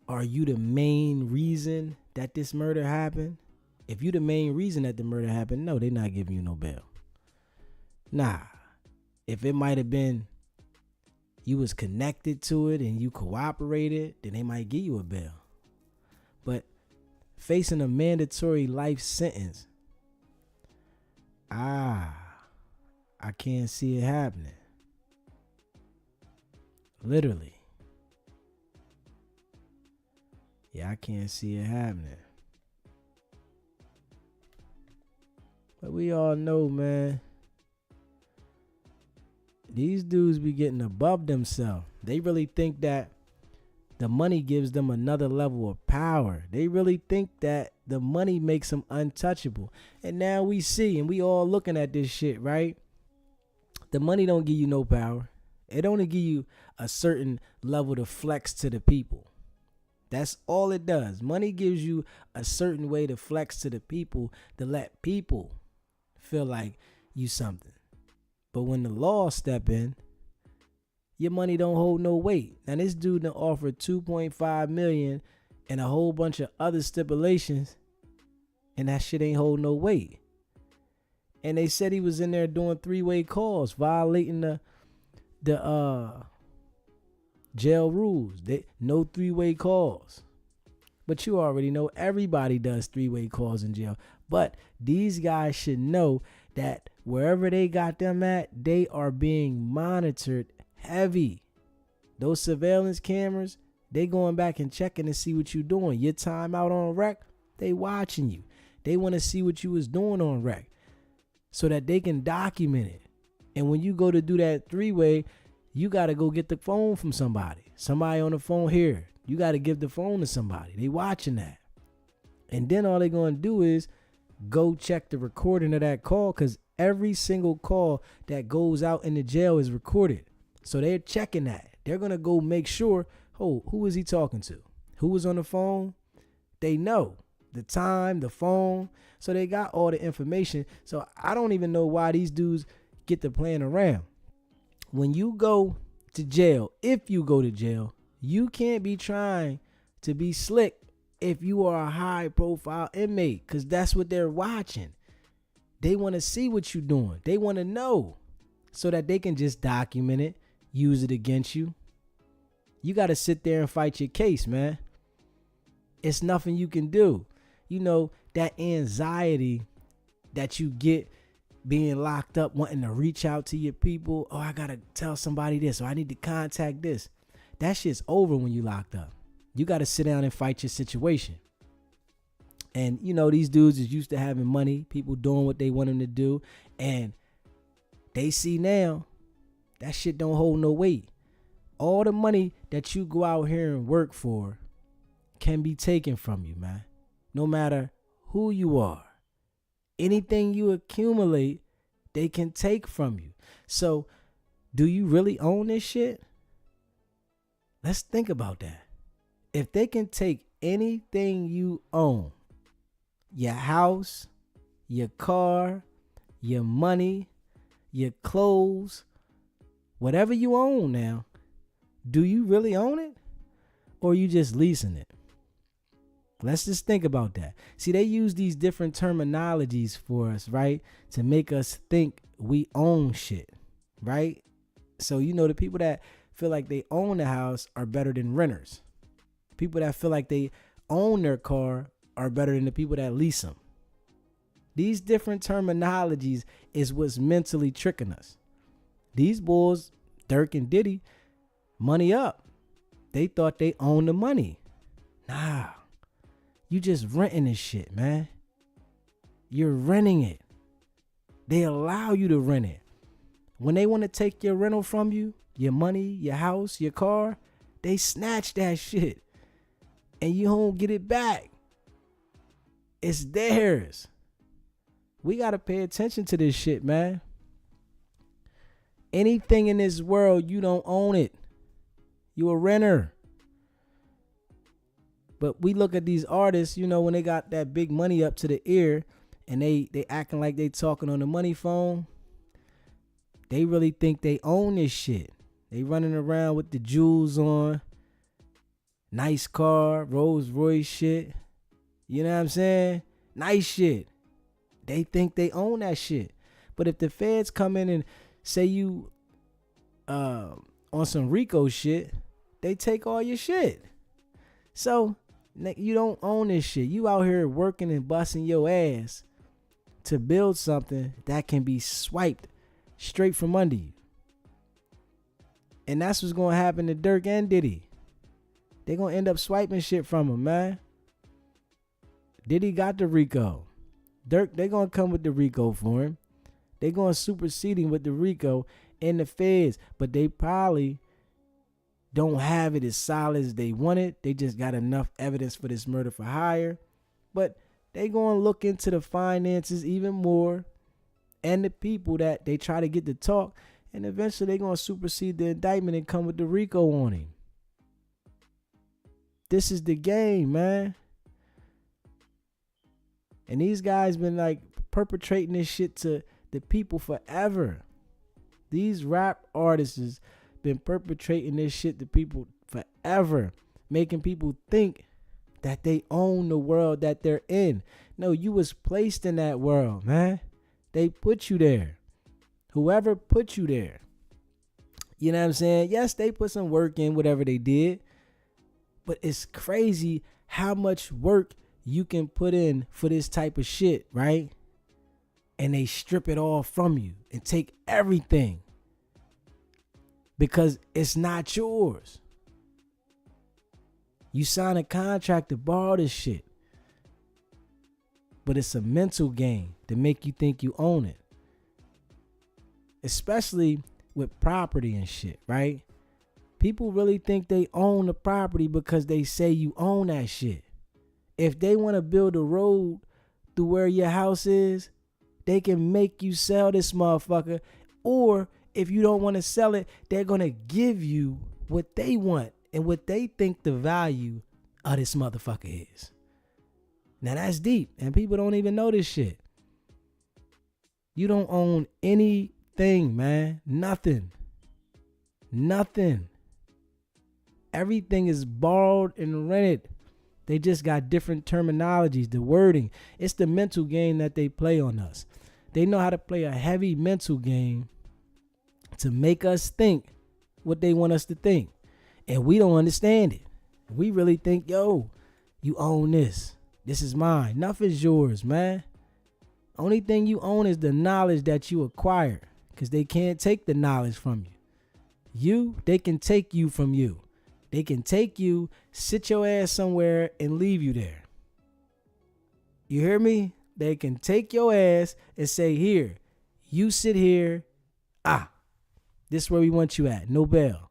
Are you the main reason that this murder happened? If you the main reason that the murder happened, no, they're not giving you no bail. Nah. If it might have been you was connected to it and you cooperated, then they might give you a bail. But facing a mandatory life sentence, I can't see it happening. Literally. Yeah, I can't see it happening. But we all know, man, these dudes be getting above themselves. They really think that the money gives them another level of power. They really think that the money makes them untouchable. And now we see, and we all looking at this shit, right? The money don't give you no power. It only give you a certain level to flex to the people. That's all it does. Money gives you a certain way to flex to the people, to let people feel like you something. But when the law step in, your money don't hold no weight. Now this dude done offered $2.5 million and a whole bunch of other stipulations, and that shit ain't hold no weight. And they said he was in there doing three-way calls, violating the jail rules. No three-way calls. But you already know everybody does three-way calls in jail. But these guys should know that wherever they got them at, they are being monitored heavy. Those surveillance cameras, they going back and checking to see what you doing. Your time out on rec, they watching you. They want to see what you was doing on rec so that they can document it. And when you go to do that three-way, you got to go get the phone from somebody. Somebody on the phone here. You got to give the phone to somebody. They watching that. And then all they going to do is go check the recording of that call, because every single call that goes out in the jail is recorded. So they're checking that. They're going to go make sure, oh, who is he talking to? Who was on the phone? They know the time, the phone. So they got all the information. So I don't even know why these dudes get to playing around. When you go to jail, if you go to jail, you can't be trying to be slick if you are a high profile inmate, because that's what they're watching. They want to see what you're doing. They want to know so that they can just document it, use it against you. You got to sit there and fight your case, man. It's nothing you can do. You know, that anxiety that you get being locked up, wanting to reach out to your people. Oh, I got to tell somebody this, or I need to contact this. That shit's over when you locked up. You got to sit down and fight your situation. And, you know, these dudes is used to having money, people doing what they want them to do. And they see now that shit don't hold no weight. All the money that you go out here and work for can be taken from you, man. No matter who you are. Anything you accumulate, they can take from you. So do you really own this shit? Let's think about that. If they can take anything you own, your house, your car, your money, your clothes, whatever you own now, do you really own it? Or are you just leasing it? Let's just think about that. See, they use these different terminologies for us, right? To make us think we own shit, right? So, the people that feel like they own the house are better than renters. People that feel like they own their car are better than the people that lease them. These different terminologies is what's mentally tricking us. These boys, Durk and Diddy, money up. They thought they owned the money. Nah, you just renting this shit, man. You're renting it. They allow you to rent it. When they want to take your rental from you, your money, your house, your car, they snatch that shit. And you don't get it back. It's theirs. We got to pay attention to this shit, man. Anything in this world, you don't own it. You a renter. But we look at these artists, when they got that big money up to the ear and they acting like they talking on the money phone. They really think they own this shit. They running around with the jewels on. Nice car, Rolls Royce shit. You know what I'm saying? Nice shit. They think they own that shit. But if the feds come in and say you on some RICO shit, they take all your shit. So you don't own this shit. You out here working and busting your ass to build something that can be swiped straight from under you. And that's what's going to happen to Durk and Diddy. They're going to end up swiping shit from him, man. Diddy got the RICO. Durk, they're going to come with the RICO for him. They're going to supersede him with the RICO and the feds. But they probably don't have it as solid as they want it. They just got enough evidence for this murder for hire. But they going to look into the finances even more and the people that they try to get to talk. And eventually they're going to supersede the indictment and come with the RICO on him. This is the game, man. And these guys been like perpetrating this shit to the people forever. These rap artists has been perpetrating this shit to people forever, making people think that they own the world that they're in. No, you was placed in that world, man. They put you there. Whoever put you there. You know what I'm saying? Yes, they put some work in, whatever they did. But it's crazy how much work you can put in for this type of shit, right? And they strip it all from you and take everything because it's not yours. You sign a contract to borrow this shit, but it's a mental game to make you think you own it. Especially with property and shit, right? People really think they own the property because they say you own that shit. If they want to build a road through where your house is, they can make you sell this motherfucker. Or if you don't want to sell it, they're going to give you what they want and what they think the value of this motherfucker is. Now that's deep and people don't even know this shit. You don't own anything, man. Nothing. Everything is borrowed and rented. They just got different terminologies, the wording. It's the mental game that they play on us. They know how to play a heavy mental game to make us think what they want us to think. And we don't understand it. We really think, yo, you own this. This is mine. Nothing is yours, man. Only thing you own is the knowledge that you acquire, because they can't take the knowledge from you. They can take you from you. They can take you, sit your ass somewhere, and leave you there. You hear me? They can take your ass and say, here, you sit here. This is where we want you at. No bail.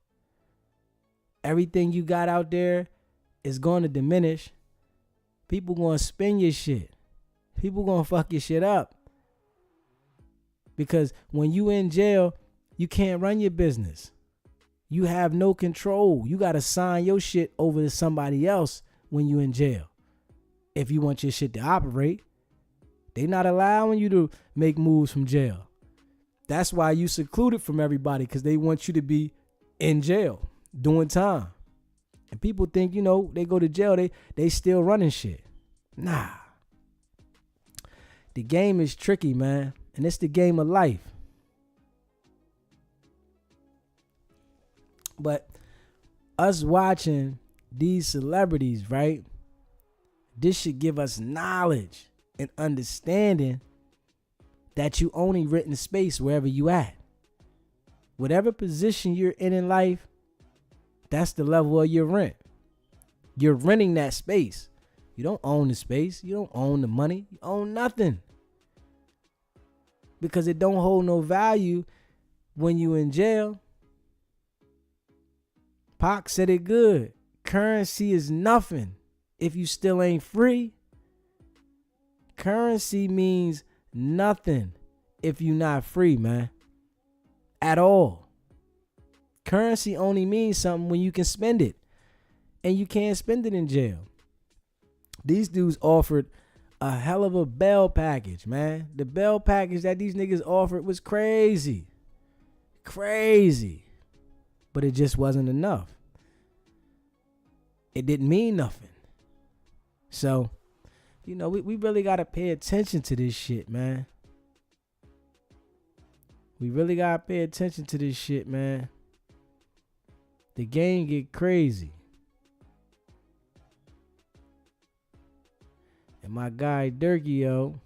Everything you got out there is going to diminish. People going to spend your shit. People going to fuck your shit up. Because when you in jail, You can't run your business. You have no control. You got to sign your shit over to somebody else when you in jail. If you want your shit to operate, they not allowing you to make moves from jail. That's why you secluded from everybody, because they want you to be in jail doing time. And people think, they go to jail, they still running shit. Nah. The game is tricky, man. And it's the game of life. But us watching these celebrities, right? This should give us knowledge and understanding that you only rent in space wherever you at. Whatever position you're in life, that's the level of your rent. You're renting that space. You don't own the space. You don't own the money. You own nothing. Because it don't hold no value when you in jail. Pac said it good. Currency is nothing if you still ain't free. Currency means nothing if you not free, man. At all. Currency only means something when you can spend it. And you can't spend it in jail. These dudes offered a hell of a bail package, man. The bail package that these niggas offered was crazy. Crazy. But it just wasn't enough. It didn't mean nothing. So, we really got to pay attention to this shit, man. We really got to pay attention to this shit, man. The game get crazy. And my guy Durk, yo,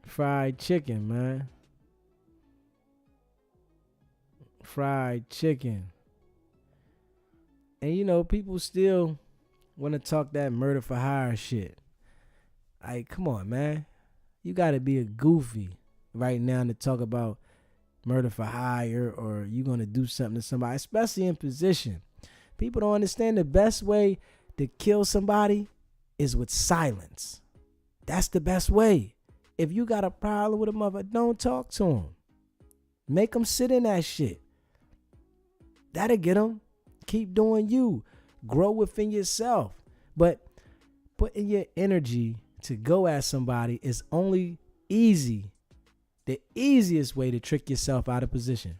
fried chicken, man. Fried chicken. And people still want to talk that murder for hire shit. Like, come on, man. You got to be a goofy right now to talk about murder for hire, or you going to do something to somebody, especially in position. People don't understand the best way to kill somebody is with silence. That's the best way. If you got a problem with a mother, don't talk to him. Make him sit in that shit. That'll get him. Keep doing you. Grow within yourself. But putting your energy to go at somebody is only easy. The easiest way to trick yourself out of position.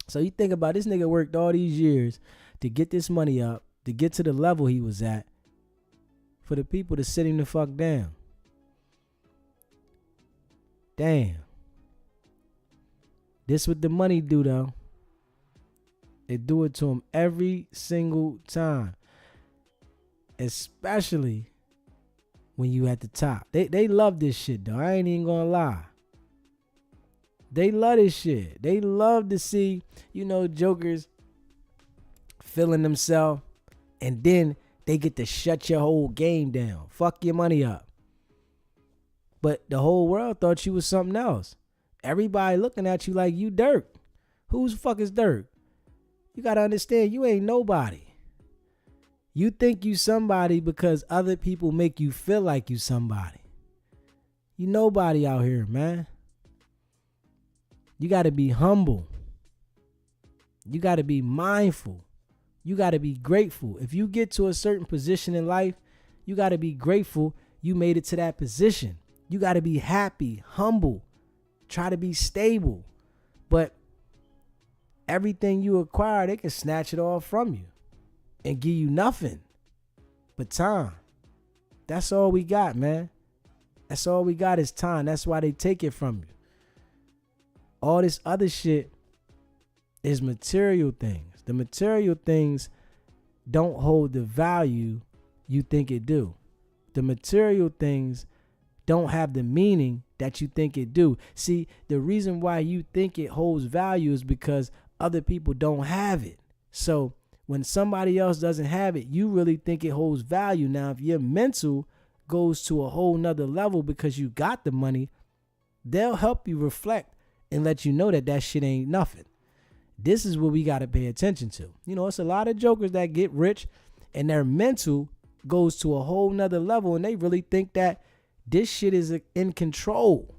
So you think about this nigga worked all these years to get this money up, to get to the level he was at, for the people to sit him the fuck down. Damn. This what the money do, though. They do it to him every single time. Especially when you at the top. They love this shit, though. I ain't even gonna lie. They love this shit. They love to see, jokers feeling themselves, and then they get to shut your whole game down. Fuck your money up. But the whole world thought you was something else. Everybody looking at you like you Durk. Who's the fuck is Durk? You gotta understand, you ain't nobody. You think you somebody because other people make you feel like you somebody. You nobody out here, man. You gotta be humble. You gotta be mindful. You gotta be grateful. If you get to a certain position in life, you gotta be grateful you made it to that position. You gotta be happy, humble, try to be stable. But everything you acquire, they can snatch it all from you and give you nothing but time. That's all we got, man. That's all we got is time. That's why they take it from you. All this other shit is material things. The material things don't hold the value you think it do. The material things don't have the meaning that you think it do. See, the reason why you think it holds value is because other people don't have it. So when somebody else doesn't have it, you really think it holds value. Now, if your mental goes to a whole nother level because you got the money, they'll help you reflect and let you know that that shit ain't nothing. This is what we got to pay attention to. It's a lot of jokers that get rich and their mental goes to a whole nother level and they really think that this shit is in control.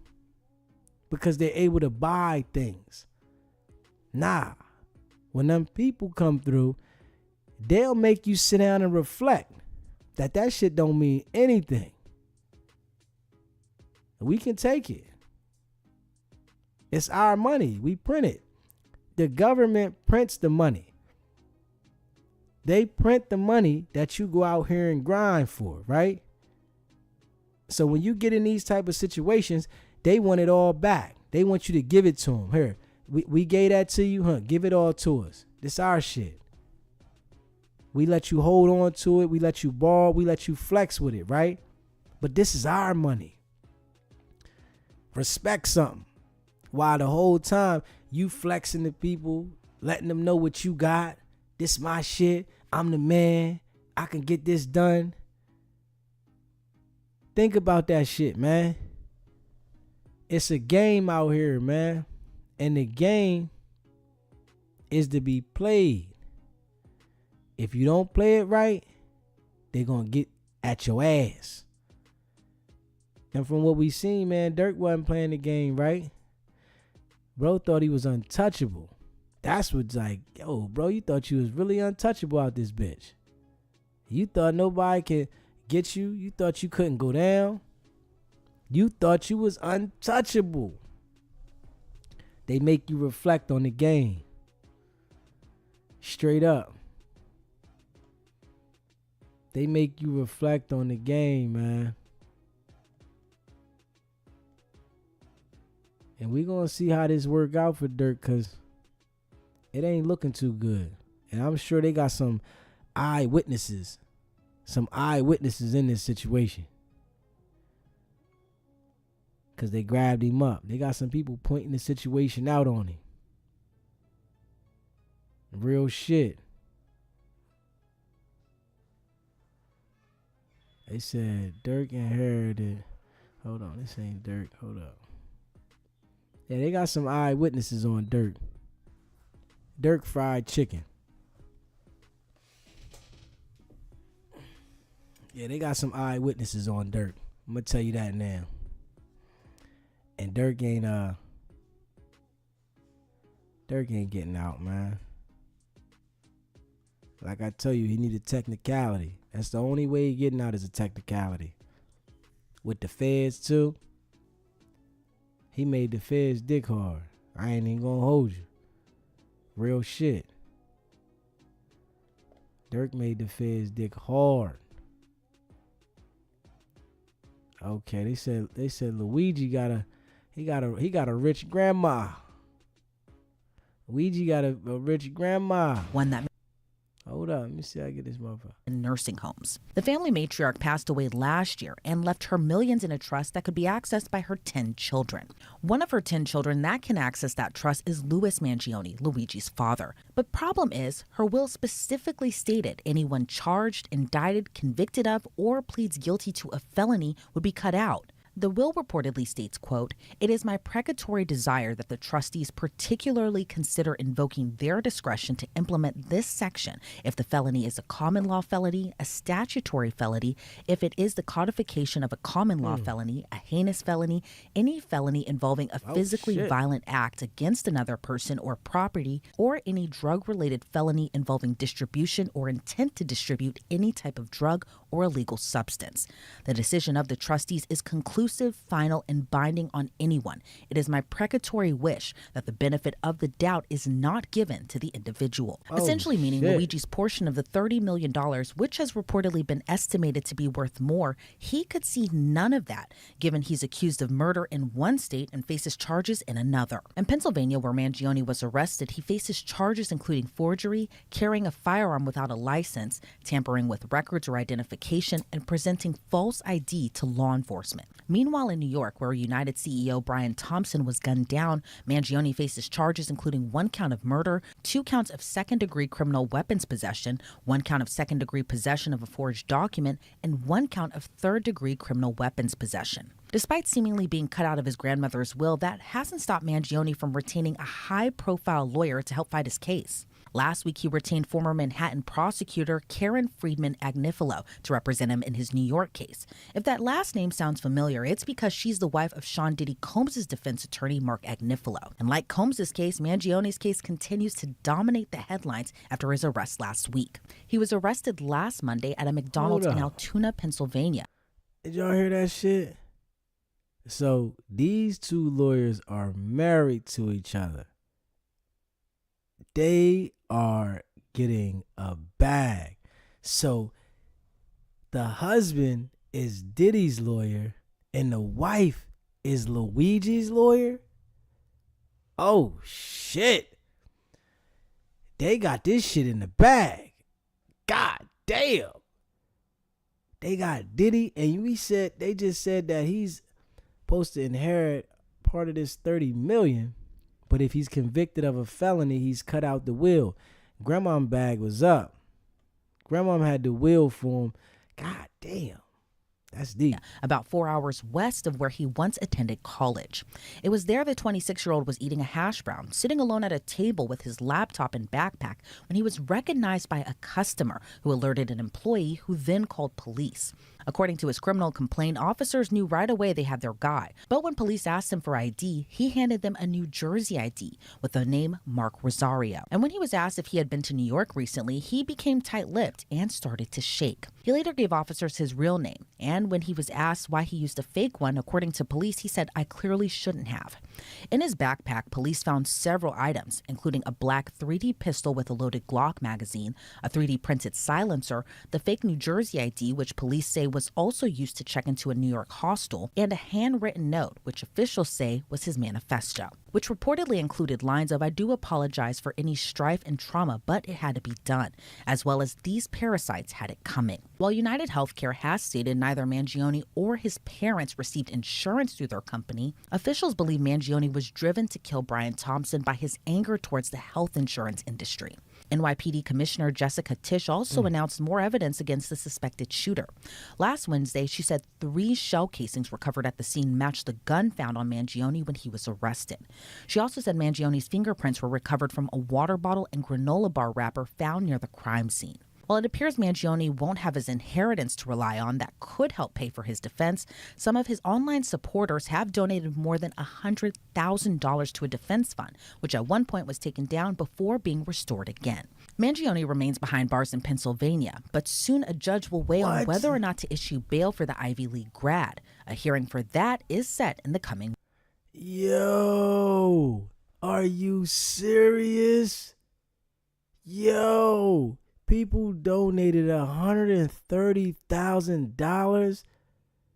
because they're able to buy things. Nah, when them people come through, they'll make you sit down and reflect that shit don't mean anything. We can take it. It's our money. We print it. The government prints the money. They print the money that you go out here and grind for, right? So when you get in these type of situations, they want it all back. They want you to give it to them. Here, we gave that to you, huh? Give it all to us. This our shit. We let you hold on to it. We let you borrow. We let you flex with it, right? But this is our money. Respect something. While the whole time you flexing to people, letting them know what you got. This my shit. I'm the man. I can get this done. Think about that shit, man. It's a game out here, man. And the game is to be played. If you don't play it right, they're going to get at your ass. And from what we seen, man, Durk wasn't playing the game right. Bro thought he was untouchable. That's what's like, yo, bro, you thought you was really untouchable out this bitch. You thought nobody could get you. You thought you couldn't go down. You thought you was untouchable. They make you reflect on the game. Straight up. They make you reflect on the game, man. And we gonna see how this work out for Durk, because it ain't looking too good. And I'm sure they got some eyewitnesses. Some eyewitnesses in this situation. Because they grabbed him up. They got some people pointing the situation out on him. Real shit. They said Durk inherited. Hold on, this ain't Durk. Hold up. Yeah, they got some eyewitnesses on Durk. Durk fried chicken. Yeah, they got some eyewitnesses on Durk. I'm gonna tell you that now. And Durk ain't getting out, man. Like I tell you, he need a technicality. That's the only way he getting out is a technicality. With the feds too, he made the feds dick hard. I ain't even gonna hold you. Real shit. Durk made the feds dick hard. Okay, they said Luigi got a rich grandma. Luigi got a rich grandma. One that Hold up, let me see how I get this motherfucker. In nursing homes. The family matriarch passed away last year and left her millions in a trust that could be accessed by her 10 children. One of her 10 children that can access that trust is Louis Mangione, Luigi's father. But problem is, her will specifically stated anyone charged, indicted, convicted of, or pleads guilty to a felony would be cut out. The will reportedly states, quote, "It is my precatory desire that the trustees particularly consider invoking their discretion to implement this section if the felony is a common law felony, a statutory felony, if it is the codification of a common law felony, a heinous felony, any felony involving a physically violent act against another person or property, or any drug-related felony involving distribution or intent to distribute any type of drug or illegal substance. The decision of the trustees is conclusive, final, and binding on anyone. It is my precatory wish that the benefit of the doubt is not given to the individual." Essentially meaning Luigi's portion of the $30 million, which has reportedly been estimated to be worth more, he could see none of that, given he's accused of murder in one state and faces charges in another. In Pennsylvania, where Mangione was arrested, he faces charges including forgery, carrying a firearm without a license, tampering with records or identification, and presenting false ID to law enforcement. Meanwhile, in New York, where United CEO Brian Thompson was gunned down, Mangione faces charges including 1 count of murder, 2 counts of second-degree criminal weapons possession, 1 count of second-degree possession of a forged document, and 1 count of third-degree criminal weapons possession. Despite seemingly being cut out of his grandmother's will, that hasn't stopped Mangione from retaining a high-profile lawyer to help fight his case. Last week, he retained former Manhattan prosecutor Karen Friedman Agnifilo to represent him in his New York case. If that last name sounds familiar, it's because she's the wife of Sean Diddy Combs' defense attorney, Mark Agnifilo. And like Combs' case, Mangione's case continues to dominate the headlines after his arrest last week. He was arrested last Monday at a McDonald's in Altoona, Pennsylvania. Did y'all hear that shit? So these two lawyers are married to each other. They are getting a bag. So the husband is Diddy's lawyer and the wife is Luigi's lawyer. Oh shit. They got this shit in the bag. God damn. They got Diddy, and they just said that he's supposed to inherit part of this $30 million, but if he's convicted of a felony, he's cut out the will. Grandma's bag was up. Grandma had the will for him. God damn. That's deep. About 4 hours west of where he once attended college. It was there the 26-year-old was eating a hash brown, sitting alone at a table with his laptop and backpack when he was recognized by a customer who alerted an employee who then called police. According to his criminal complaint, officers knew right away they had their guy. But when police asked him for ID, he handed them a New Jersey ID with the name Mark Rosario. And when he was asked if he had been to New York recently, he became tight-lipped and started to shake. He later gave officers his real name. And when he was asked why he used a fake one, according to police, he said, "I clearly shouldn't have." In his backpack, police found several items, including a black 3D pistol with a loaded Glock magazine, a 3D printed silencer, the fake New Jersey ID, which police say was also used to check into a New York hostel, and a handwritten note, which officials say was his manifesto, which reportedly included lines of "I do apologize for any strife and trauma, but it had to be done," as well as "these parasites had it coming." While United Healthcare has stated neither Mangione or his parents received insurance through their company, officials believe Mangione was driven to kill Brian Thompson by his anger towards the health insurance industry. NYPD Commissioner Jessica Tisch also announced more evidence against the suspected shooter. Last Wednesday, she said 3 shell casings recovered at the scene matched the gun found on Mangione when he was arrested. She also said Mangione's fingerprints were recovered from a water bottle and granola bar wrapper found near the crime scene. While it appears Mangione won't have his inheritance to rely on that could help pay for his defense, some of his online supporters have donated more than $100,000 to a defense fund, which at one point was taken down before being restored again. Mangione remains behind bars in Pennsylvania, but soon a judge will weigh on whether or not to issue bail for the Ivy League grad. A hearing for that is set in the coming. Yo, are you serious? Yo. People donated $130,000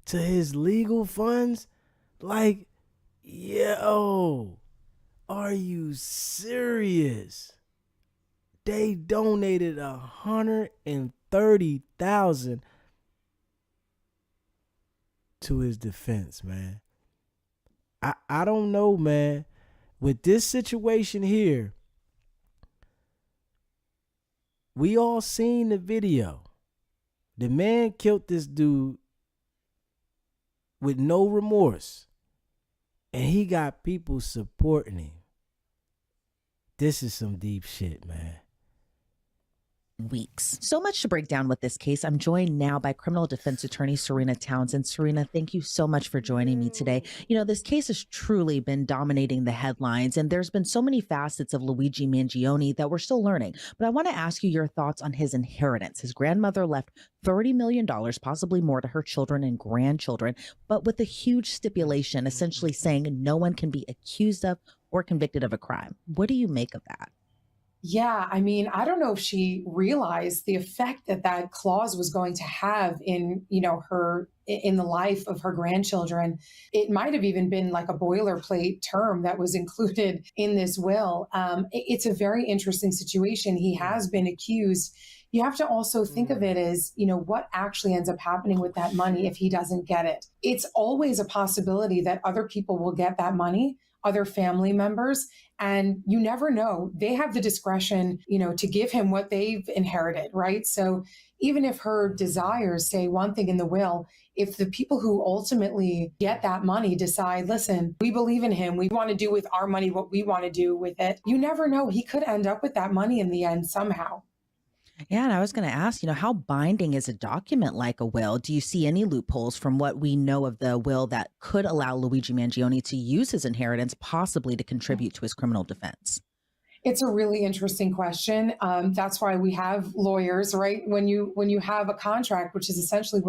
to his legal funds? Like, yo, are you serious? They donated $130,000 to his defense, man. I don't know, man. With this situation here, we all seen the video. The man killed this dude with no remorse. And he got people supporting him. This is some deep shit, man. Weeks. So much to break down with this case. I'm joined now by criminal defense attorney Serena Townsend. Serena, thank you so much for joining me today. You know, this case has truly been dominating the headlines, and there's been so many facets of Luigi Mangione that we're still learning. But I want to ask you your thoughts on his inheritance. His grandmother left $30 million, possibly more, to her children and grandchildren, but with a huge stipulation, essentially saying no one can be accused of or convicted of a crime. What do you make of that? Yeah, I mean, I don't know if she realized the effect that that clause was going to have in, in the life of her grandchildren. It might have even been like a boilerplate term that was included in this will. It's a very interesting situation. He has been accused, you have to also think of it as, what actually ends up happening with that money if he doesn't get it. It's always a possibility that other people will get that money, other family members, and you never know. They have the discretion, to give him what they've inherited, right? So even if her desires say one thing in the will, if the people who ultimately get that money decide, listen, we believe in him, we want to do with our money what we want to do with it, you never know. He could end up with that money in the end somehow. Yeah, and I was going to ask, how binding is a document like a will? Do you see any loopholes from what we know of the will that could allow Luigi Mangione to use his inheritance, possibly to contribute to his criminal defense? It's a really interesting question. That's why we have lawyers, right? When you have a contract, which is essentially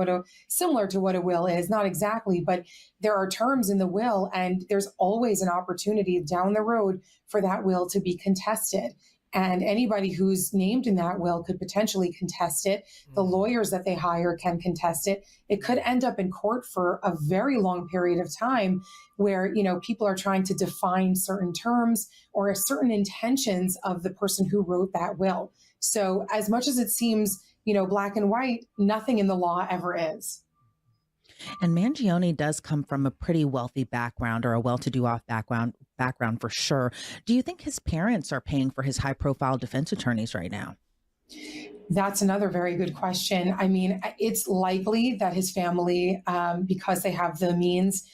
similar to what a will is, not exactly, but there are terms in the will, and there's always an opportunity down the road for that will to be contested. And anybody who's named in that will could potentially contest it. The lawyers that they hire can contest it. It could end up in court for a very long period of time where, people are trying to define certain terms or certain intentions of the person who wrote that will. So as much as it seems, black and white, nothing in the law ever is. And Mangione does come from a pretty wealthy background, or a well-to-do off background for sure. Do you think his parents are paying for his high-profile defense attorneys right now? That's another very good question. I mean, it's likely that his family, because they have the means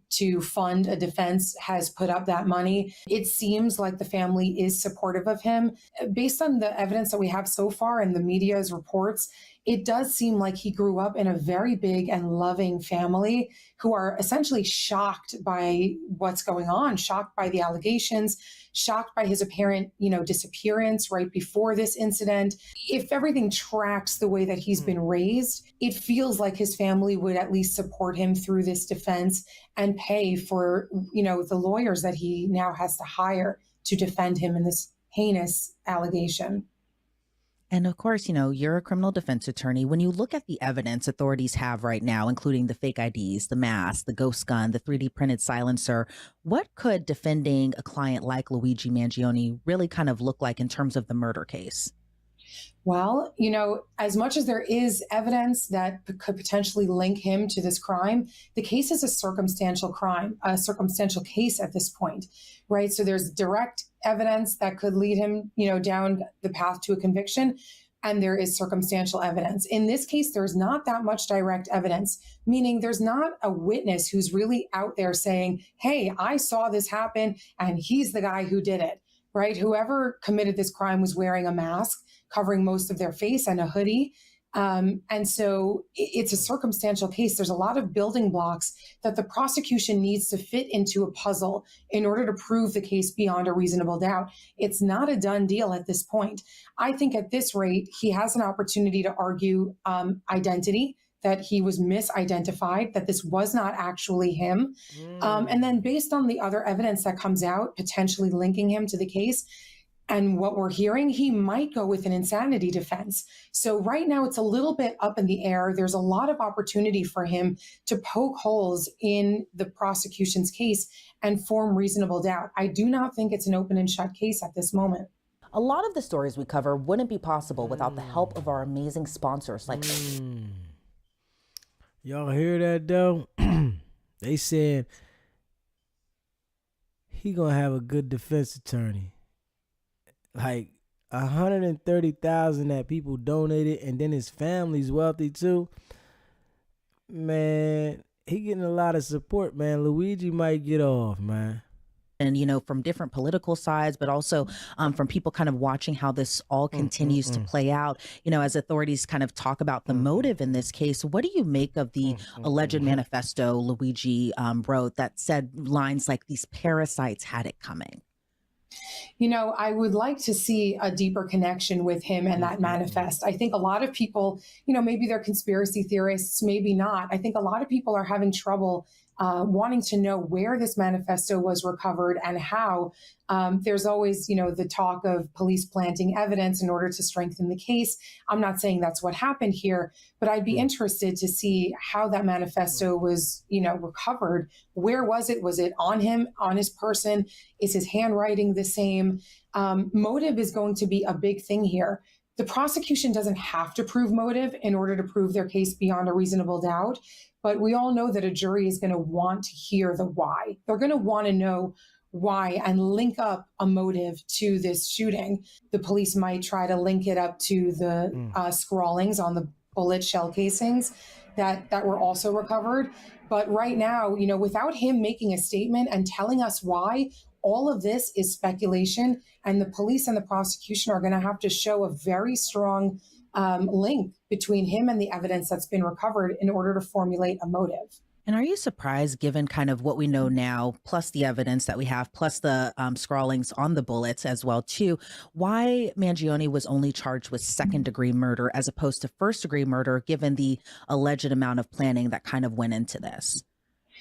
to fund a defense, has put up that money. It seems like the family is supportive of him. Based on the evidence that we have so far and the media's reports, it does seem like he grew up in a very big and loving family who are essentially shocked by what's going on, shocked by the allegations, shocked by his apparent, disappearance right before this incident. If everything tracks the way that he's been raised, it feels like his family would at least support him through this defense and pay for, the lawyers that he now has to hire to defend him in this heinous allegation. And of course, you're a criminal defense attorney. When you look at the evidence authorities have right now, including the fake IDs, the mask, the ghost gun, the 3D printed silencer, what could defending a client like Luigi Mangione really kind of look like in terms of the murder case? Well, as much as there is evidence that could potentially link him to this crime, the case is a circumstantial case at this point, right? So there's direct evidence that could lead him, down the path to a conviction, and there is circumstantial evidence. In this case, there's not that much direct evidence, meaning there's not a witness who's really out there saying, hey, I saw this happen and he's the guy who did it, right? Whoever committed this crime was wearing a mask covering most of their face and a hoodie. And so it's a circumstantial case. There's a lot of building blocks that the prosecution needs to fit into a puzzle in order to prove the case beyond a reasonable doubt. It's not a done deal at this point. I think at this rate, he has an opportunity to argue identity, that he was misidentified, that this was not actually him. And then based on the other evidence that comes out, potentially linking him to the case, and what we're hearing, he might go with an insanity defense. So right now it's a little bit up in the air. There's a lot of opportunity for him to poke holes in the prosecution's case and form reasonable doubt. I do not think it's an open and shut case at this moment. A lot of the stories we cover wouldn't be possible without the help of our amazing sponsors like Y'all hear that though? They said he gonna have a good defense attorney. Like 130,000 that people donated, and then his family's wealthy too. Man, he getting a lot of support, man. Luigi might get off, man. And, from different political sides, but also from people kind of watching how this all continues to play out, as authorities kind of talk about the motive in this case. What do you make of the alleged manifesto Luigi wrote that said lines like, these parasites had it coming? I would like to see a deeper connection with him and that manifest. I think a lot of people, maybe they're conspiracy theorists, maybe not. I think a lot of people are having trouble wanting to know where this manifesto was recovered and how. There's always, the talk of police planting evidence in order to strengthen the case. I'm not saying that's what happened here, but I'd be interested to see how that manifesto was, recovered. Where was it? Was it on him, on his person? Is his handwriting the same? Motive is going to be a big thing here. The prosecution doesn't have to prove motive in order to prove their case beyond a reasonable doubt, but we all know that a jury is going to want to hear the why. They're going to want to know why and link up a motive to this shooting. The police might try to link it up to the scrawlings on the bullet shell casings that were also recovered. But right now, without him making a statement and telling us why, all of this is speculation, and the police and the prosecution are going to have to show a very strong link between him and the evidence that's been recovered in order to formulate a motive. And are you surprised, given kind of what we know now, plus the evidence that we have, plus the scrawlings on the bullets as well, too, why Mangione was only charged with second-degree murder as opposed to first-degree murder, given the alleged amount of planning that kind of went into this?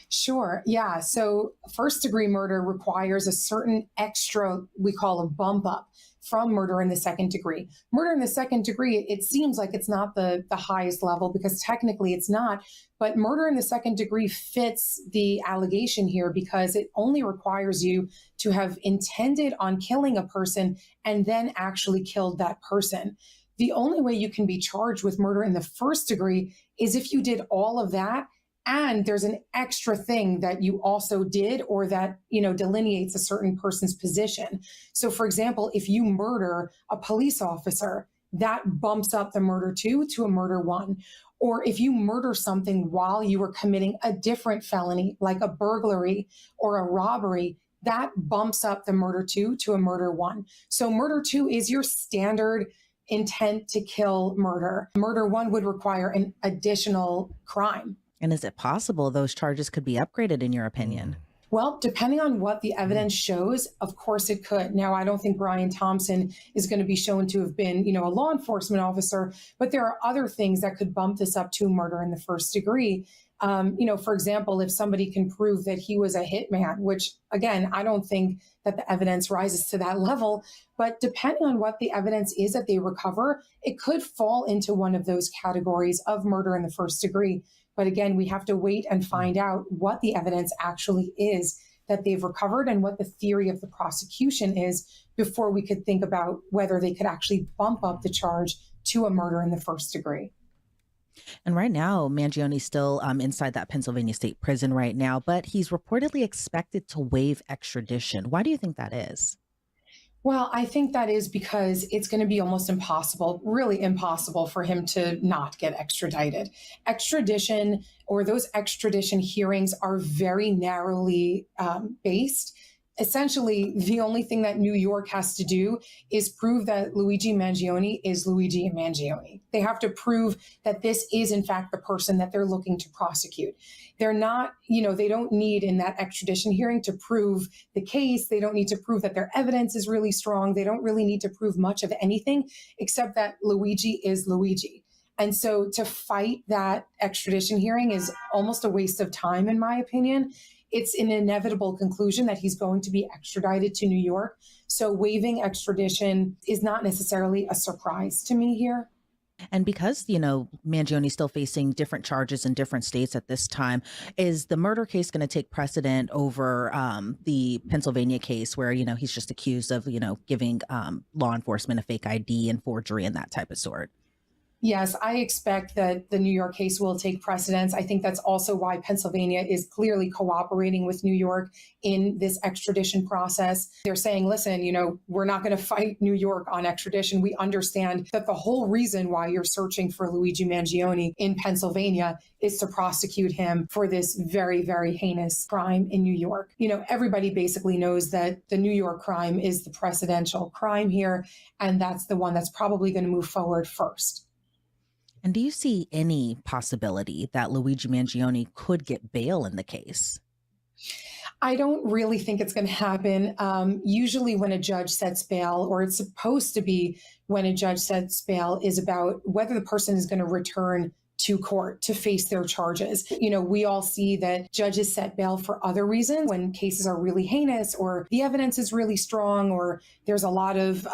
Sure. Yeah. So first-degree murder requires a certain extra, we call a bump up from murder in the second degree. Murder in the second degree, it seems like it's not the highest level because technically it's not, but murder in the second degree fits the allegation here because it only requires you to have intended on killing a person and then actually killed that person. The only way you can be charged with murder in the first degree is if you did all of that and there's an extra thing that you also did or that, delineates a certain person's position. So, for example, if you murder a police officer, that bumps up the murder 2 to a murder 1. Or if you murder something while you were committing a different felony, like a burglary or a robbery, that bumps up the murder 2 to a murder 1. So murder 2 is your standard intent to kill murder. Murder 1 would require an additional crime. And is it possible those charges could be upgraded, in your opinion? Well, depending on what the evidence shows, of course it could. Now, I don't think Brian Thompson is going to be shown to have been, a law enforcement officer, but there are other things that could bump this up to murder in the first degree. For example, if somebody can prove that he was a hitman, which, again, I don't think that the evidence rises to that level, but depending on what the evidence is that they recover, it could fall into one of those categories of murder in the first degree. But again, we have to wait and find out what the evidence actually is that they've recovered and what the theory of the prosecution is before we could think about whether they could actually bump up the charge to a murder in the first degree. And right now, Mangione's still inside that Pennsylvania state prison right now, but he's reportedly expected to waive extradition. Why do you think that is? Well, I think that is because it's going to be almost impossible, really impossible for him to not get extradited. Extradition or those extradition hearings are very narrowly based. Essentially, the only thing that New York has to do is prove that Luigi Mangione is Luigi Mangione. They have to prove that this is, in fact, the person that they're looking to prosecute. They're not, they don't need in that extradition hearing to prove the case. They don't need to prove that their evidence is really strong. They don't really need to prove much of anything except that Luigi is Luigi. And so to fight that extradition hearing is almost a waste of time, in my opinion. It's an inevitable conclusion that he's going to be extradited to New York. So waiving extradition is not necessarily a surprise to me here. And because, Mangione's still facing different charges in different states at this time, is the murder case going to take precedent over the Pennsylvania case where, he's just accused of, giving law enforcement a fake ID and forgery and that type of sort? Yes, I expect that the New York case will take precedence. I think that's also why Pennsylvania is clearly cooperating with New York in this extradition process. They're saying, listen, we're not going to fight New York on extradition. We understand that the whole reason why you're searching for Luigi Mangione in Pennsylvania is to prosecute him for this very, very heinous crime in New York. Everybody basically knows that the New York crime is the precedential crime here, and that's the one that's probably going to move forward first. And do you see any possibility that Luigi Mangione could get bail in the case? I don't really think it's going to happen. Usually when a judge sets bail, or it's supposed to be when a judge sets bail, is about whether the person is going to return to court to face their charges. We all see that judges set bail for other reasons when cases are really heinous or the evidence is really strong or there's a lot of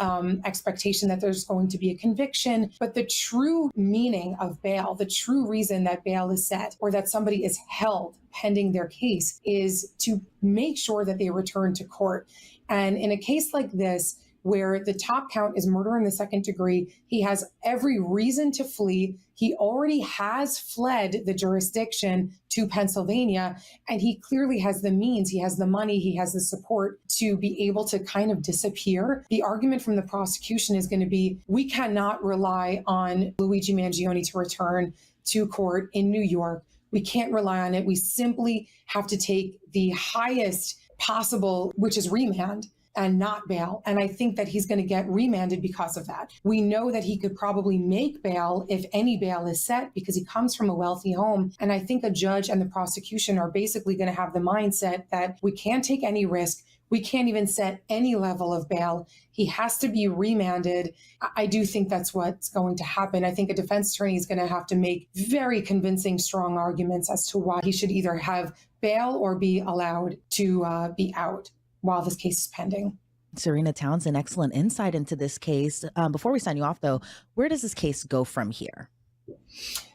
expectation that there's going to be a conviction. But the true meaning of bail, the true reason that bail is set or that somebody is held pending their case is to make sure that they return to court. And in a case like this, where the top count is murder in the second degree. He has every reason to flee. He already has fled the jurisdiction to Pennsylvania, and he clearly has the means, he has the money, he has the support to be able to kind of disappear. The argument from the prosecution is going to be, we cannot rely on Luigi Mangione to return to court in New York. We can't rely on it. We simply have to take the highest possible, which is remand and not bail. And I think that he's going to get remanded because of that. We know that he could probably make bail if any bail is set because he comes from a wealthy home. And I think a judge and the prosecution are basically going to have the mindset that we can't take any risk. We can't even set any level of bail. He has to be remanded. I do think that's what's going to happen. I think a defense attorney is going to have to make very convincing, strong arguments as to why he should either have bail or be allowed to be out while this case is pending. Serena Townsend, excellent insight into this case. Before we sign you off, though, where does this case go from here?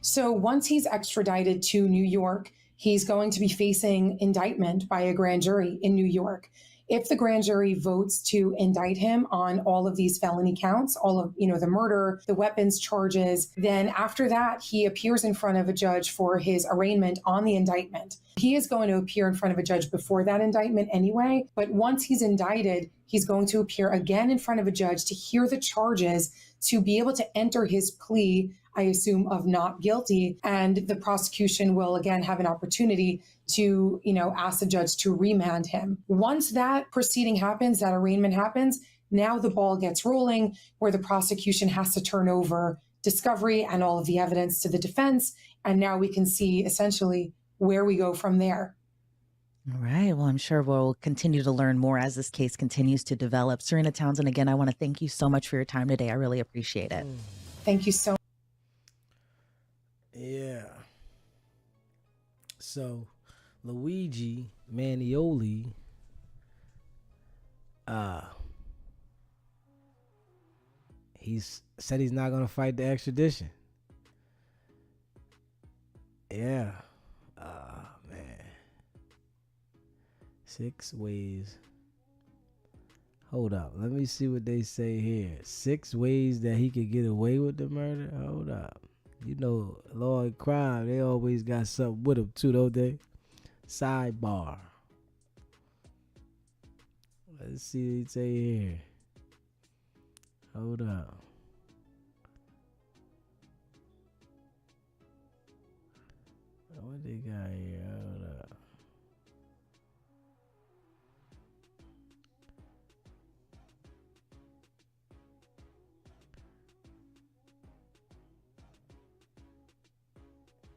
So once he's extradited to New York, he's going to be facing indictment by a grand jury in New York. If the grand jury votes to indict him on all of these felony counts, all of, the murder, the weapons charges, then after that, he appears in front of a judge for his arraignment on the indictment. He is going to appear in front of a judge before that indictment anyway, but once he's indicted, he's going to appear again in front of a judge to hear the charges, to be able to enter his plea, I assume, of not guilty. And the prosecution will again have an opportunity to, ask the judge to remand him. Once that proceeding happens, that arraignment happens, now the ball gets rolling where the prosecution has to turn over discovery and all of the evidence to the defense. And now we can see essentially where we go from there. All right. Well, I'm sure we'll continue to learn more as this case continues to develop. Serena Townsend, again, I want to thank you so much for your time today. I really appreciate it. Thank you so much. Yeah. So Luigi Mangione, he's said he's not going to fight the extradition. Yeah. Man. 6 ways. Hold up. Let me see what they say here. 6 ways that he could get away with the murder. Hold up. Law and crime, they always got something with them too, don't they? Sidebar. Let's see what they say here. Hold up. What they got here? Hold up.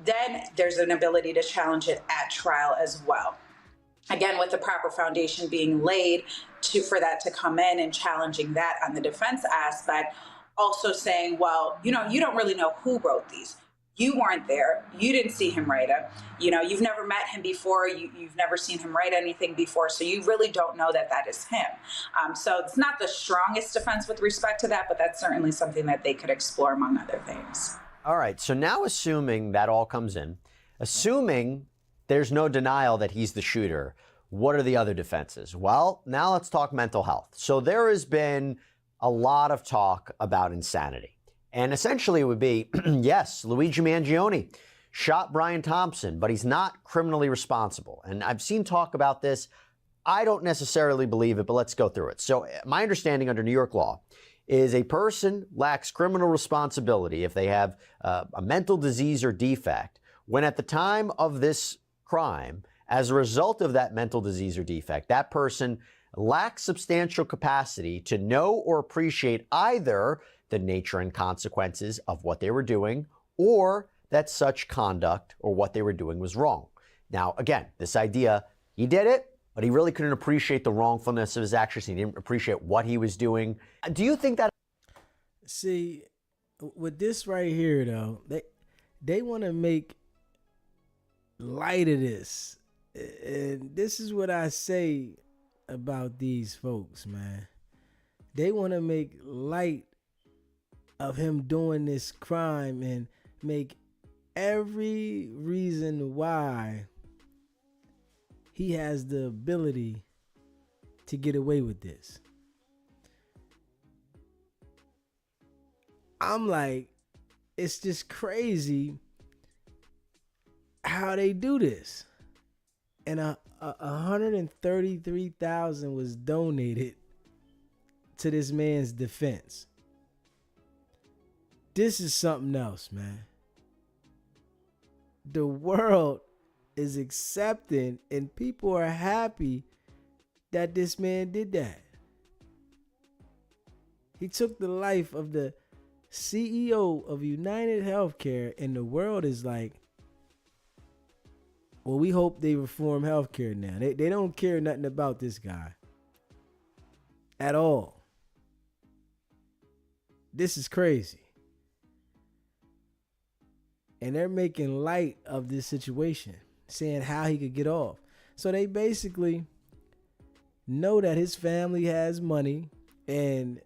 Then there's an ability to challenge it at trial as well. Again, with the proper foundation being laid for that to come in and challenging that on the defense aspect, also saying, well, you don't really know who wrote these. You weren't there. You didn't see him write it. You've never met him before. You've never seen him write anything before. So you really don't know that is him. So it's not the strongest defense with respect to that, but that's certainly something that they could explore among other things. All right. So now assuming that all comes in, assuming there's no denial that he's the shooter, what are the other defenses? Well, now let's talk mental health. So there has been a lot of talk about insanity. And essentially it would be, yes, Luigi Mangione shot Brian Thompson, but he's not criminally responsible. And I've seen talk about this. I don't necessarily believe it, but let's go through it. So my understanding under New York law is a person lacks criminal responsibility if they have a mental disease or defect when at the time of this crime, as a result of that mental disease or defect, that person lacks substantial capacity to know or appreciate either the nature and consequences of what they were doing or that such conduct or what they were doing was wrong. Now, again, this idea, he did it, but he really couldn't appreciate the wrongfulness of his actions. He didn't appreciate what he was doing. Do you think that? See, with this right here, though, they want to make light of this. And this is what I say about these folks, man. They want to make light of him doing this crime and make every reason why he has the ability to get away with this. I'm like, it's just crazy how they do this. And $133,000 was donated to this man's defense. This is something else, man. The world is accepting and people are happy that this man did that. He took the life of the CEO of United Healthcare, and the world is like, well, we hope they reform healthcare now. They don't care nothing about this guy at all. This is crazy. And they're making light of this situation, saying how he could get off. So they basically know that his family has money and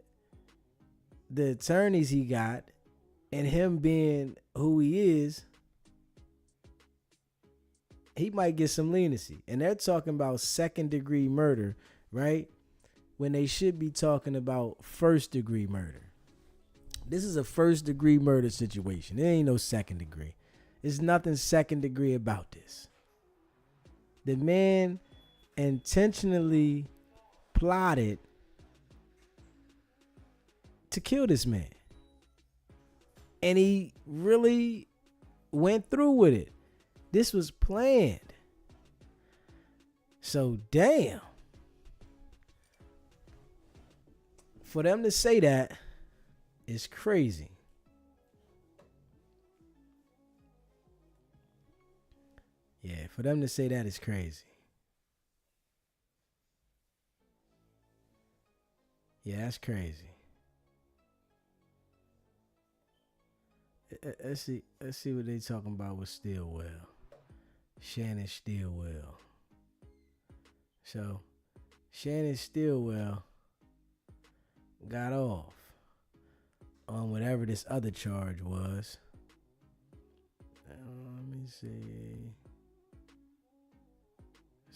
the attorneys he got and him being who he is, he might get some leniency. And they're talking about second-degree murder, right? When they should be talking about first-degree murder. This is a first-degree murder situation. There ain't no second degree. There's nothing second degree about this. The man intentionally plotted to kill this man. And he really went through with it. This was planned. So, damn. For them to say that is crazy. Yeah, for them to say that is crazy. Yeah, that's crazy. Let's see what they talking about with Stillwell. Shannon Stillwell. So, Shannon Stillwell got off on whatever this other charge was. Let me see.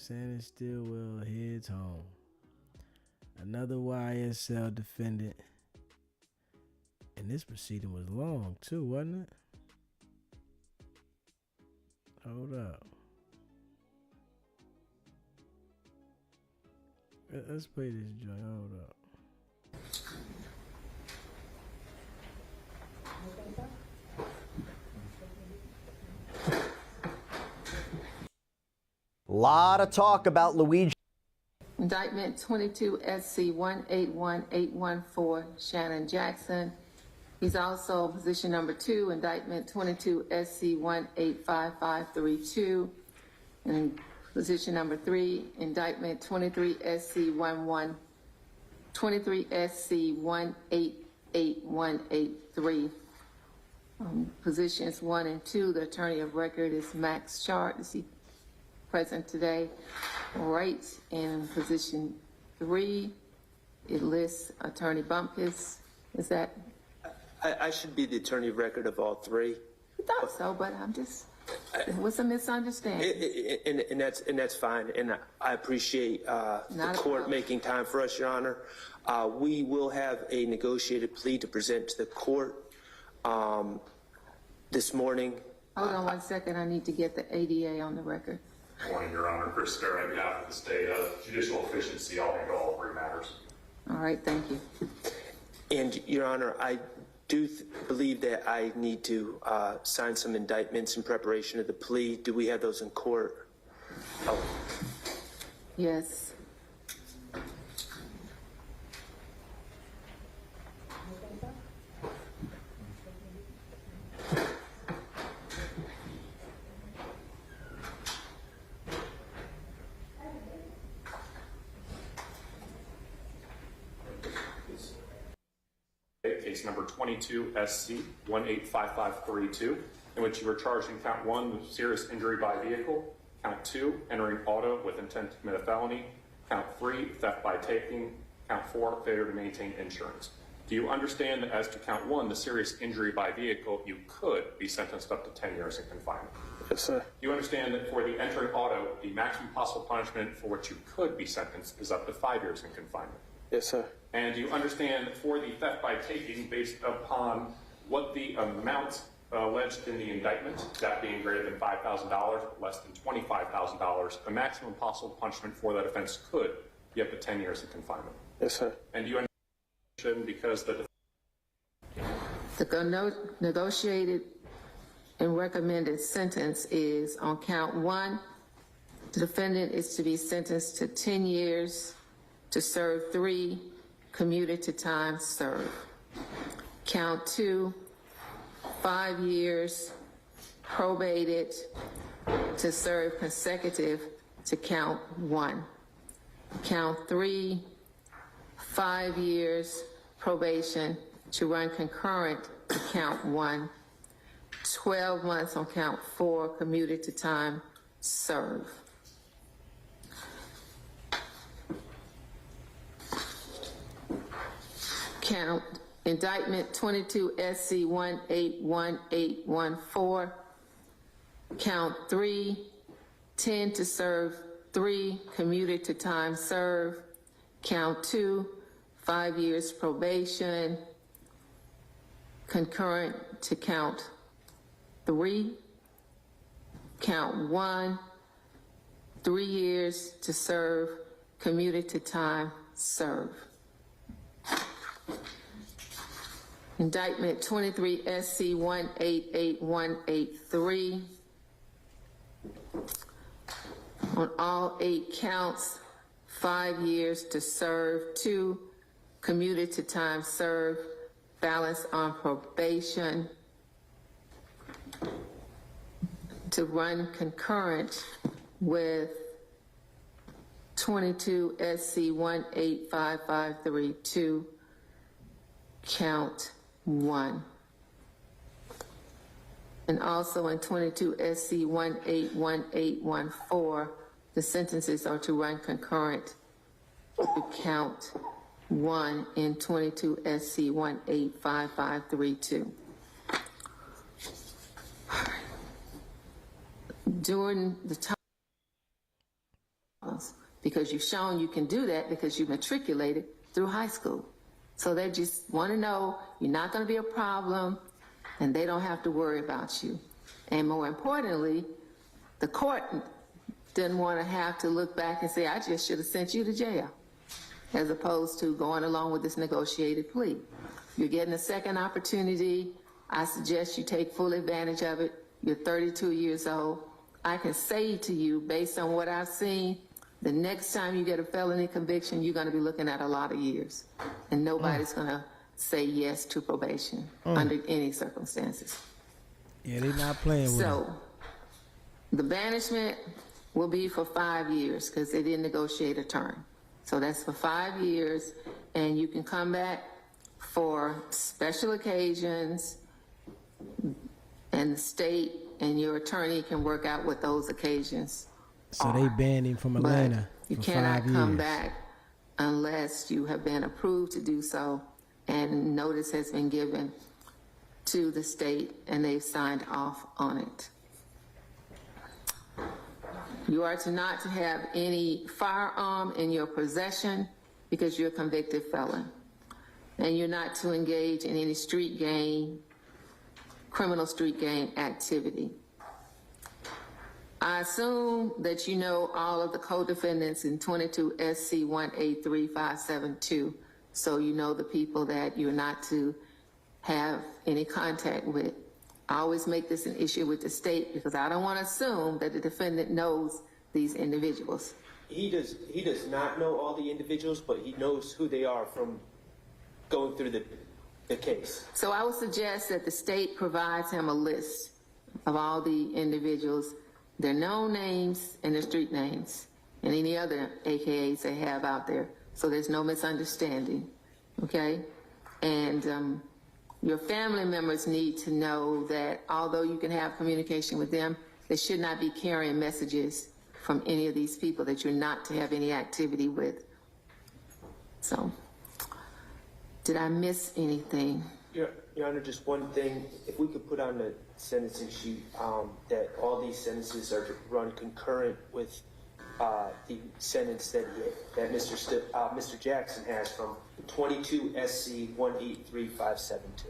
Shannon Stillwell heads home. Another YSL defendant. And this proceeding was long too, wasn't it? Hold up. Let's play this joint. Hold up. Lot of talk about Luigi. Indictment 22 SC 181814, Shannon Jackson. He's also position number 2, indictment 22 SC 185532. And position number 3, indictment 23 SC 188183. Positions 1 and 2, the attorney of record is Max Chart. Is he present today? All right. In position 3, it lists Attorney Bumpkus. Is that? I should be the attorney of record of all 3. I thought so, but I'm just, what's a misunderstanding? And that's fine. And I appreciate the court making time for us, Your Honor. We will have a negotiated plea to present to the court this morning. Hold on 1 second. I need to get the ADA on the record. Good morning, Your Honor. Chris Sperry on behalf of the state of judicial efficiency. I'll handle all 3 matters. All right, thank you. And Your Honor, I do believe that I need to sign some indictments in preparation of the plea. Do we have those in court? Oh. Yes. Case number 22 SC 185532, in which you were charged in count 1 with serious injury by vehicle, count 2 entering auto with intent to commit a felony, count 3 theft by taking, count 4 failure to maintain insurance. Do you understand that as to count 1, the serious injury by vehicle, you could be sentenced up to 10 years in confinement? Yes, sir. Do you understand that for the entering auto, the maximum possible punishment for which you could be sentenced is up to 5 years in confinement? Yes, sir. And you understand that for the theft by taking, based upon what the amount alleged in the indictment, that being greater than $5,000, less than $25,000, the maximum possible punishment for that offense could be up to 10 years of confinement. Yes, sir. And you understand because the negotiated and recommended sentence is on count 1, the defendant is to be sentenced to 10 years to serve 3 commuted to time served. Count 2, 5 years probated to serve consecutive to count 1. Count 3, 5 years probation to run concurrent to count 1. 12 months on count 4 commuted to time served. Count indictment 22 SC 181814. Count 3, 10 to serve 3 commuted to time served. Count 2, 5 years probation concurrent to count 3. Count 1, 3 years to serve commuted to time served. Indictment 23 SC 188183. On all 8 counts, 5 years to serve, 2 commuted to time served, balance on probation to run concurrent with 22 SC 185532, count 1. And also in 22 SC 181814, the sentences are to run concurrent to count 1 in 22 SC 185532. During the time, because you've shown you can do that because you matriculated through high school. So they just want to know you're not going to be a problem and they don't have to worry about you. And more importantly, the court didn't want to have to look back and say, I just should have sent you to jail, as opposed to going along with this negotiated plea. You're getting a second opportunity. I suggest you take full advantage of it. You're 32 years old. I can say to you, based on what I've seen, the next time you get a felony conviction, you're going to be looking at a lot of years. And nobody's going to say yes to probation under any circumstances. Yeah, they're not playing with it. So the banishment will be for 5 years because they didn't negotiate a term. So that's for 5 years, and you can come back for special occasions, and the state and your attorney can work out what those occasions So are. they banned him from Atlanta You for cannot 5 years. come back unless you have been approved to do so, and notice has been given to the state and they've signed off on it. You are not to have any firearm in your possession because you're a convicted felon. And you're not to engage in any street gang, criminal street gang activity. I assume that you know all of the co-defendants in 22 SC 183572, so you know the people that you're not to have any contact with. I always make this an issue with the state because I don't want to assume that the defendant knows these individuals. He does not know all the individuals, but he knows who they are from going through the case. So I would suggest that the state provides him a list of all the individuals, their known names and their street names, and any other AKAs they have out there, so there's no misunderstanding, okay? And your family members need to know that although you can have communication with them, they should not be carrying messages from any of these people that you're not to have any activity with. So, did I miss anything? Your Honor, just one thing. If we could put on the sentencing sheet that all these sentences are to run concurrent with the sentence that Mr. Jackson has from 22 SC 183572.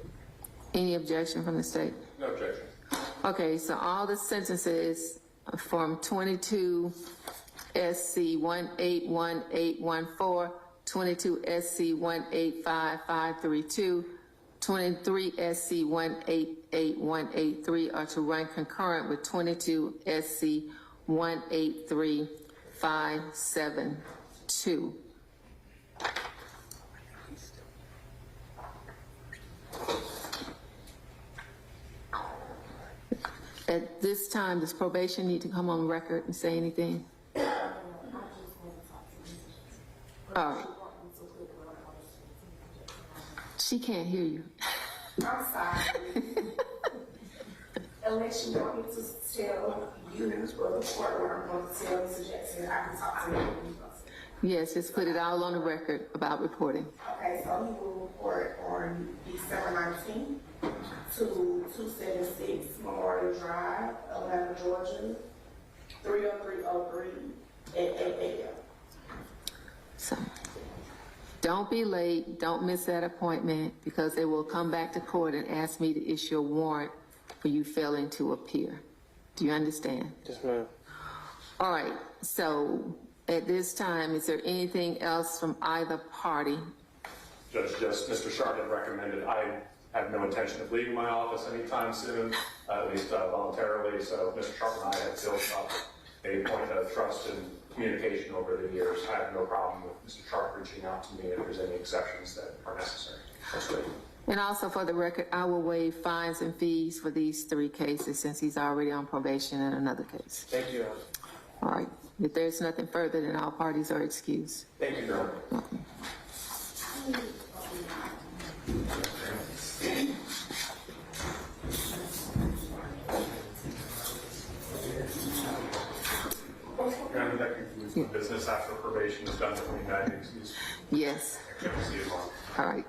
Any objection from the state? No objection. Okay, so all the sentences from 22 SC 181814, 22 SC 185532, 23 SC 188183 are to run concurrent with 22 SC 183572. At this time, does probation need to come on record and say anything? All right. She can't hear you. I'm sorry. Unless you want me to tell you or the court what I'm going to tell Mr. Jackson, I can talk to him. Yes, just put it all on the record about reporting. Okay, so he will report on December 19th to 276 Memorial Drive, Atlanta, Georgia, 30303 at 8 a.m. So, don't be late. Don't miss that appointment because they will come back to court and ask me to issue a warrant for you failing to appear. Do you understand? Yes, ma'am. All right. So, at this time, is there anything else from either party? Judge, just Mr. Sharp had recommended. I have no intention of leaving my office anytime soon, at least voluntarily. So Mr. Sharp and I have built up a point of trust and communication over the years. I have no problem with Mr. Sharp reaching out to me if there's any exceptions that are necessary. That's great. And also for the record, I will waive fines and fees for these 3 cases since he's already on probation in another case. Thank you. All right. If there's nothing further, then all parties are excused. Thank you, Your Honor. Your Honor, that concludes the business after probation is done for me. May I be excused? Yes. See you tomorrow. All right.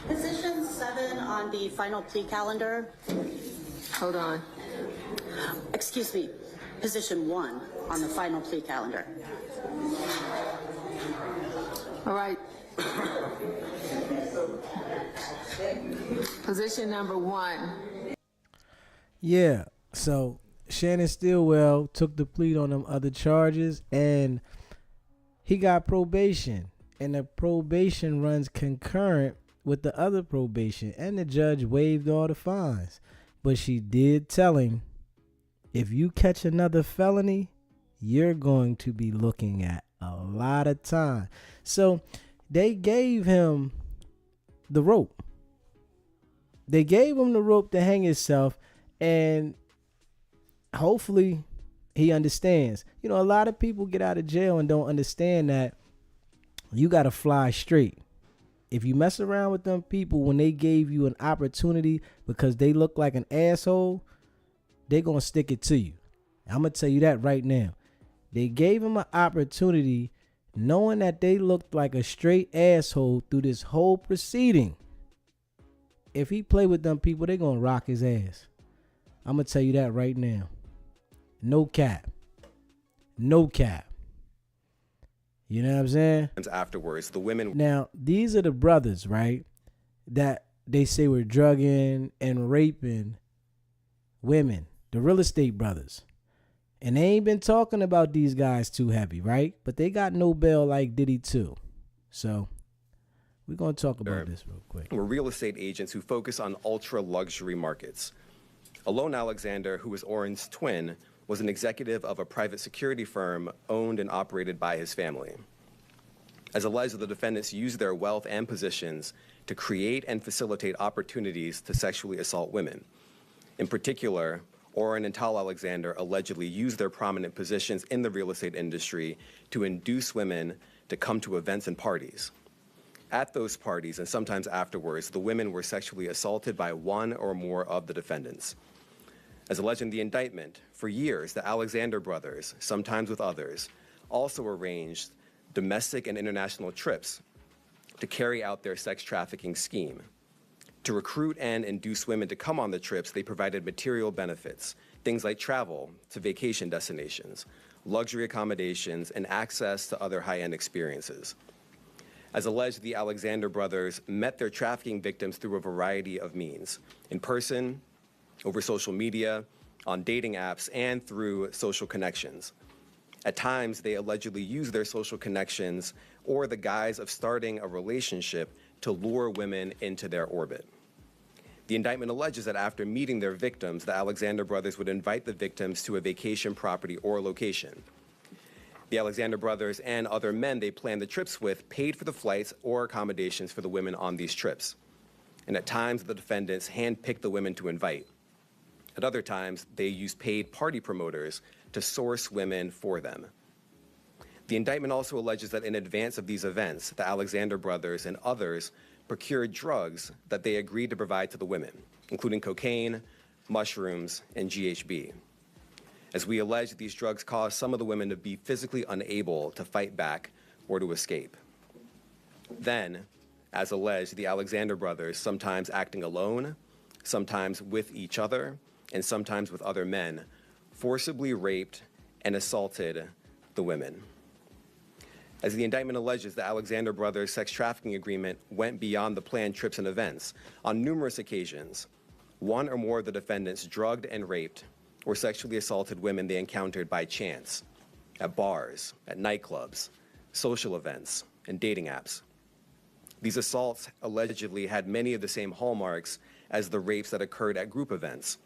Position 7 on the final plea calendar. Hold on. Excuse me. Position 1 on the final plea calendar. All right. Position number 1. Yeah. So Shannon Stillwell took the plea on them other charges, and he got probation. And the probation runs concurrent with the other probation, and the judge waived all the fines. But she did tell him, if you catch another felony, you're going to be looking at a lot of time. So they gave him the rope. They gave him the rope to hang himself, and hopefully he understands. You know, a lot of people get out of jail and don't understand that you got to fly straight. If you mess around with them people when they gave you an opportunity because they look like an asshole, they're going to stick it to you. I'm going to tell you that right now. They gave him an opportunity knowing that they looked like a straight asshole through this whole proceeding. If he play with them people, they're going to rock his ass. I'm going to tell you that right now. No cap. No cap. You know what I'm saying? Afterwards, the women. Now, these are the brothers, right, that they say were drugging and raping women, the real estate brothers. And they ain't been talking about these guys too heavy, right? But they got no bail like Diddy too. So we're going to talk about this real quick. Were real estate agents who focus on ultra luxury markets. Alone Alexander, who was Oren's twin, was an executive of a private security firm owned and operated by his family. As alleged, the defendants used their wealth and positions to create and facilitate opportunities to sexually assault women. In particular, Oren and Tal Alexander allegedly used their prominent positions in the real estate industry to induce women to come to events and parties. At those parties, and sometimes afterwards, the women were sexually assaulted by one or more of the defendants. As alleged in the indictment, for years, the Alexander brothers, sometimes with others, also arranged domestic and international trips to carry out their sex trafficking scheme. To recruit and induce women to come on the trips, they provided material benefits, things like travel to vacation destinations, luxury accommodations, and access to other high-end experiences. As alleged, the Alexander brothers met their trafficking victims through a variety of means: in person, over social media, on dating apps, and through social connections. At times, they allegedly used their social connections or the guise of starting a relationship to lure women into their orbit. The indictment alleges that after meeting their victims, the Alexander brothers would invite the victims to a vacation property or location. The Alexander brothers and other men they planned the trips with paid for the flights or accommodations for the women on these trips. And at times, the defendants handpicked the women to invite. At other times, they used paid party promoters to source women for them. The indictment also alleges that in advance of these events, the Alexander brothers and others procured drugs that they agreed to provide to the women, including cocaine, mushrooms, and GHB. As we allege, these drugs caused some of the women to be physically unable to fight back or to escape. Then, as alleged, the Alexander brothers, sometimes acting alone, sometimes with each other, and sometimes with other men, forcibly raped and assaulted the women. As the indictment alleges, the Alexander brothers' sex trafficking agreement went beyond the planned trips and events. On numerous occasions, one or more of the defendants drugged and raped or sexually assaulted women they encountered by chance, at bars, at nightclubs, social events, and dating apps. These assaults allegedly had many of the same hallmarks as the rapes that occurred at group events: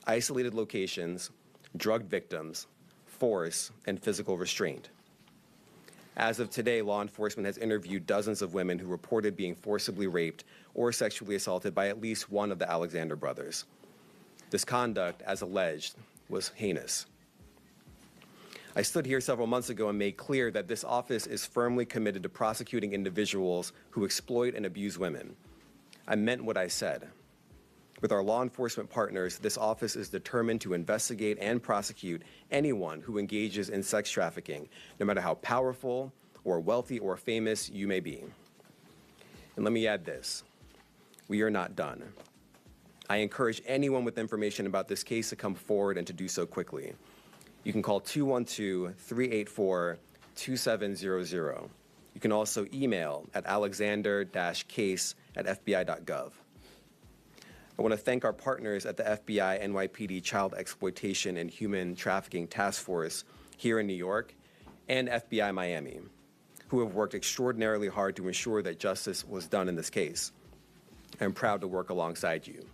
isolated locations, drugged victims, force, and physical restraint. As of today, law enforcement has interviewed dozens of women who reported being forcibly raped or sexually assaulted by at least one of the Alexander brothers. This conduct, as alleged, was heinous. I stood here several months ago and made clear that this office is firmly committed to prosecuting individuals who exploit and abuse women. I meant what I said. With our law enforcement partners, this office is determined to investigate and prosecute anyone who engages in sex trafficking, no matter how powerful or wealthy or famous you may be. And let me add this: we are not done. I encourage anyone with information about this case to come forward and to do so quickly. You can call 212-384-2700. You can also email at alexander-case@fbi.gov. I want to thank our partners at the FBI NYPD Child Exploitation and Human Trafficking Task Force here in New York and FBI Miami, who have worked extraordinarily hard to ensure that justice was done in this case. I'm proud to work alongside you.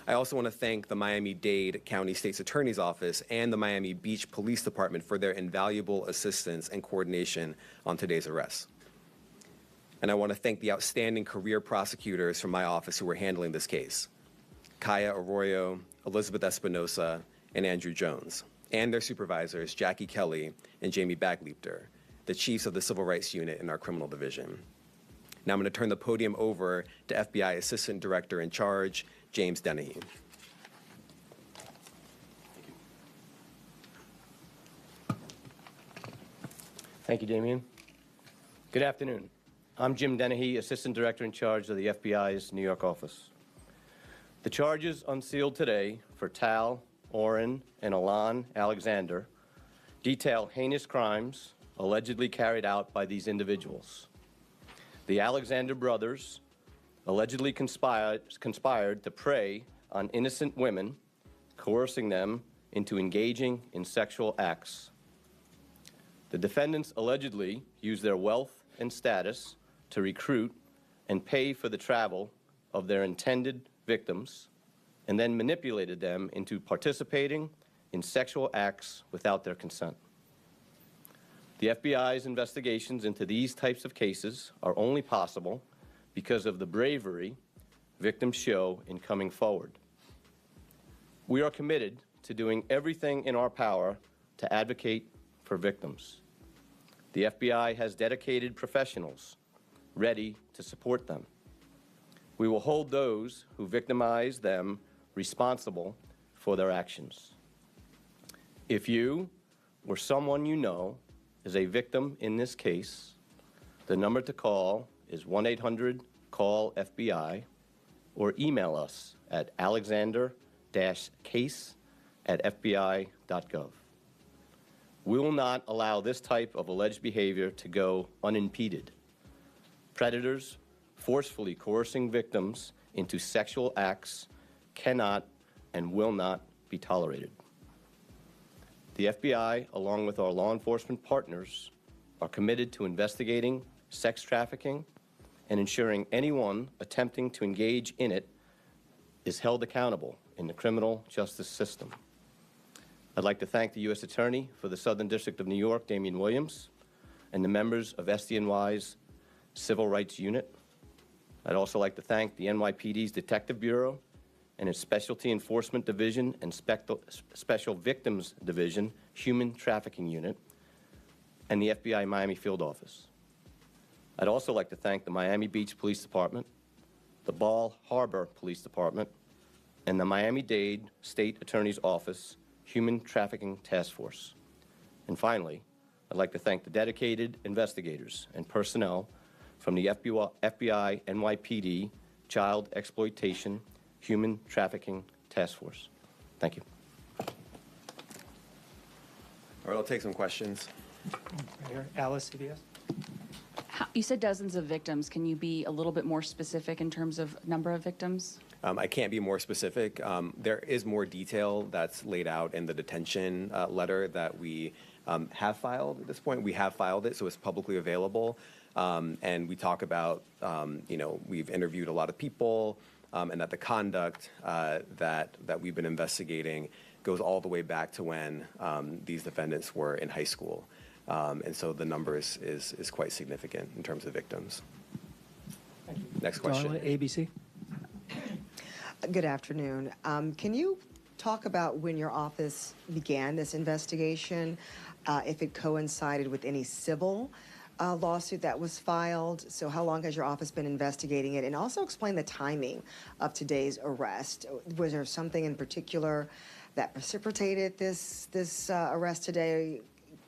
I also want to thank the Miami-Dade County State's Attorney's Office and the Miami Beach Police Department for their invaluable assistance and coordination on today's arrest. And I want to thank the outstanding career prosecutors from my office who are handling this case: Kaya Arroyo, Elizabeth Espinosa, and Andrew Jones, and their supervisors, Jackie Kelly and Jamie Bagleipter, the chiefs of the Civil Rights Unit in our criminal division. Now I'm going to turn the podium over to FBI Assistant Director in Charge, James Dennehy. Thank you, Damien. Good afternoon. I'm Jim Dennehy, Assistant Director in Charge of the FBI's New York office. The charges unsealed today for Tal, Oren, and Alan Alexander detail heinous crimes allegedly carried out by these individuals. The Alexander brothers allegedly conspired to prey on innocent women, coercing them into engaging in sexual acts. The defendants allegedly used their wealth and status to recruit and pay for the travel of their intended victims, and then manipulated them into participating in sexual acts without their consent. The FBI's investigations into these types of cases are only possible because of the bravery victims show in coming forward. We are committed to doing everything in our power to advocate for victims. The FBI has dedicated professionals ready to support them. We will hold those who victimize them responsible for their actions. If you or someone you know is a victim in this case, the number to call is 1-800-CALL-FBI, or email us at alexander-case@fbi.gov. We will not allow this type of alleged behavior to go unimpeded. Predators forcefully coercing victims into sexual acts cannot and will not be tolerated. The FBI, along with our law enforcement partners, are committed to investigating sex trafficking and ensuring anyone attempting to engage in it is held accountable in the criminal justice system. I'd like to thank the U.S. Attorney for the Southern District of New York, Damian Williams, and the members of SDNY's Civil Rights Unit. I'd also like to thank the NYPD's Detective Bureau and its Specialty Enforcement Division and Special Victims Division Human Trafficking Unit, and the FBI Miami Field Office. I'd also like to thank the Miami Beach Police Department, the Bal Harbor Police Department, and the Miami-Dade State Attorney's Office Human Trafficking Task Force. And finally, I'd like to thank the dedicated investigators and personnel from the FBI NYPD Child Exploitation Human Trafficking Task Force. Thank you. All right, I'll take some questions. Right here. Alice, CBS. You said dozens of victims. Can you be a little bit more specific in terms of number of victims? I can't be more specific. There is more detail that's laid out in the detention letter that we have filed at this point. We have filed it, so it's publicly available. And we talk about, we've interviewed a lot of people, and that the conduct that we've been investigating goes all the way back to when these defendants were in high school. And so the number is quite significant in terms of victims. Thank you. Next question. Darla, ABC. Good afternoon. Can you talk about when your office began this investigation, if it coincided with any civil lawsuit that was filed? So how long has your office been investigating it? And also explain the timing of today's arrest. Was there something in particular that precipitated this arrest today?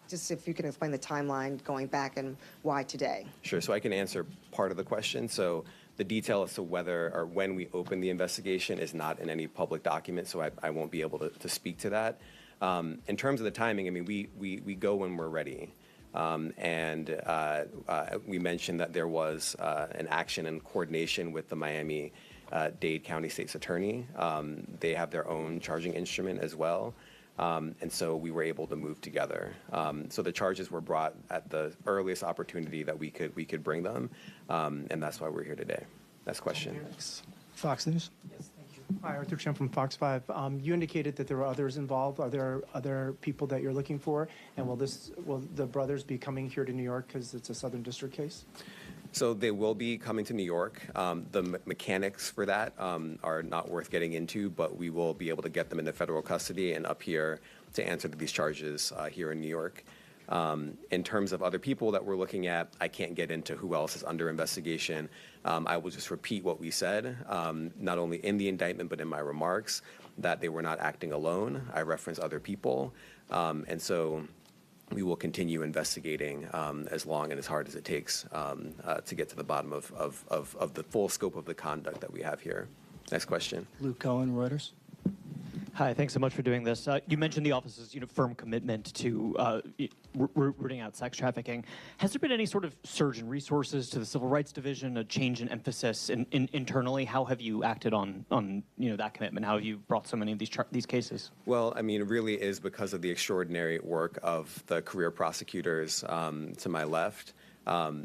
Just if you can explain the timeline going back and why today. Sure, so I can answer part of the question. So the detail as to whether or when we opened the investigation is not in any public document, so I won't be able to speak to that. In terms of the timing, I mean, we go when we're ready. We mentioned that there was an action in coordination with the Miami-Dade County State's Attorney. They have their own charging instrument as well. And so we were able to move together. So the charges were brought at the earliest opportunity that we could bring them, and that's why we're here today. Next question. Fox News. Yes, thank you. Hi, Arthur Chen from Fox 5. You indicated that there were others involved. Are there other people that you're looking for? And will the brothers be coming here to New York because it's a Southern District case? So they will be coming to New York. The mechanics for that are not worth getting into, but we will be able to get them into federal custody and up here to answer these charges here in New York. In terms of other people that we're looking at, I can't get into who else is under investigation. I will just repeat what we said, not only in the indictment but in my remarks, that they were not acting alone. I reference other people. And so we will continue investigating as long and as hard as it takes to get to the bottom of the full scope of the conduct that we have here. Next question. Luke Cohen, Reuters. Hi, thanks so much for doing this. You mentioned the office's firm commitment to rooting out sex trafficking. Has there been any sort of surge in resources to the Civil Rights Division, a change in emphasis internally? How have you acted on that commitment? How have you brought so many of these cases? Well, I mean, it really is because of the extraordinary work of the career prosecutors to my left.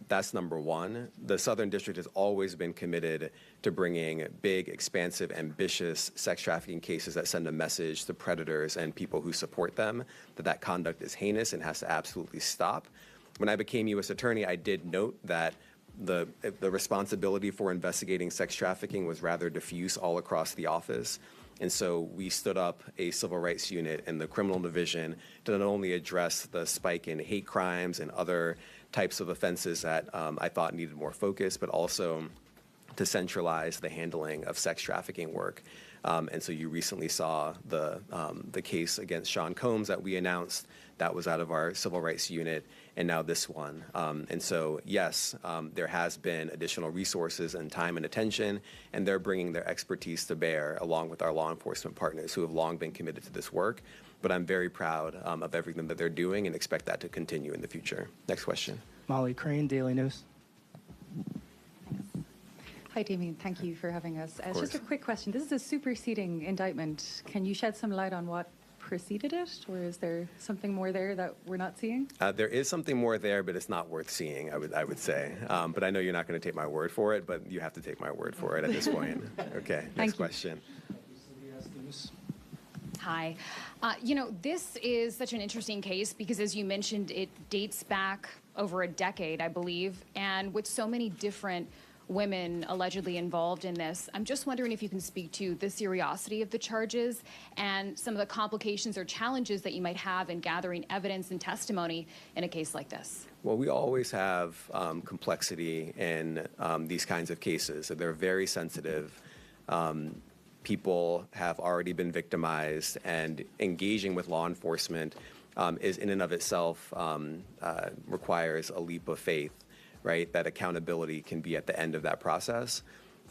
That's number one. The Southern District has always been committed to bringing big, expansive, ambitious sex trafficking cases that send a message to predators and people who support them that conduct is heinous and has to absolutely stop. When I became U.S. Attorney, I did note that the responsibility for investigating sex trafficking was rather diffuse all across the office. And so we stood up a civil rights unit in the criminal division to not only address the spike in hate crimes and other types of offenses that I thought needed more focus, but also to centralize the handling of sex trafficking work. And so you recently saw the case against Sean Combs that we announced. That was out of our civil rights unit, and now this one. And so, yes, there has been additional resources and time and attention, and they're bringing their expertise to bear along with our law enforcement partners who have long been committed to this work. But I'm very proud of everything that they're doing and expect that to continue in the future. Next question. Molly Crane, Daily News. Hi, Damien. Thank you for having us. Just a quick question. This is a superseding indictment. Can you shed some light on what preceded it, or is there something more there that we're not seeing? There is something more there, but it's not worth seeing, I would say. But I know you're not going to take my word for it, but you have to take my word for it at this point. Okay, next question. Hi. This is such an interesting case because, as you mentioned, it dates back over a decade, I believe, and with so many different women allegedly involved in this, I'm just wondering if you can speak to the seriousity of the charges and some of the complications or challenges that you might have in gathering evidence and testimony in a case like this. Well, we always have complexity in these kinds of cases. They're very sensitive. People have already been victimized, and engaging with law enforcement is in and of itself requires a leap of faith, right? That accountability can be at the end of that process.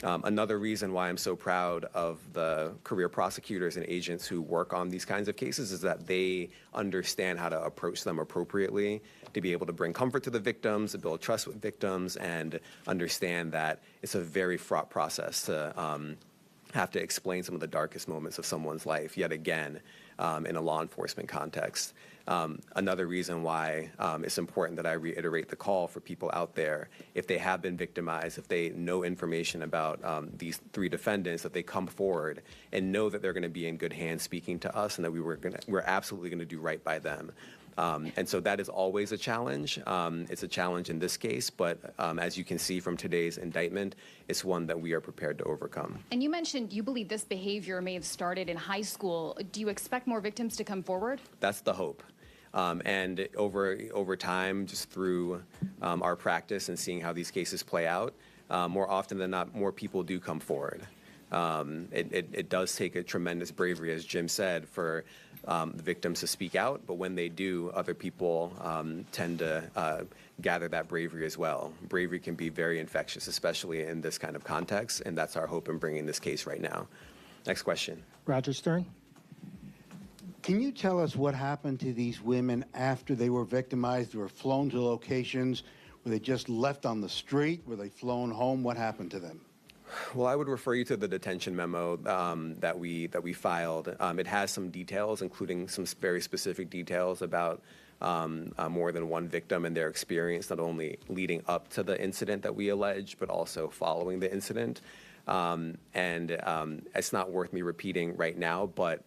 Another reason why I'm so proud of the career prosecutors and agents who work on these kinds of cases is that they understand how to approach them appropriately, to be able to bring comfort to the victims, to build trust with victims, and understand that it's a very fraught process to have to explain some of the darkest moments of someone's life, yet again, in a law enforcement context. Another reason why it's important that I reiterate the call for people out there, if they have been victimized, if they know information about these three defendants, that they come forward and know that they're going to be in good hands speaking to us, and that we're absolutely going to do right by them. And so that is always a challenge. It's a challenge in this case, but as you can see from today's indictment, it's one that we are prepared to overcome. And you mentioned you believe this behavior may have started in high school. Do you expect more victims to come forward? That's the hope. And over time, just through our practice and seeing how these cases play out, more often than not, more people do come forward. It does take a tremendous bravery, as Jim said, for the victims to speak out, but when they do, other people tend to gather that bravery as well. Bravery can be very infectious, especially in this kind of context, and that's our hope in bringing this case right now. Next question. Roger Stern. Can you tell us what happened to these women after they were victimized? They were flown to locations? Were they just left on the street? Were they flown home? What happened to them? Well, I would refer you to the detention memo that we filed. It has some details, including some very specific details about more than one victim and their experience, not only leading up to the incident that we alleged, but also following the incident. And it's not worth me repeating right now, but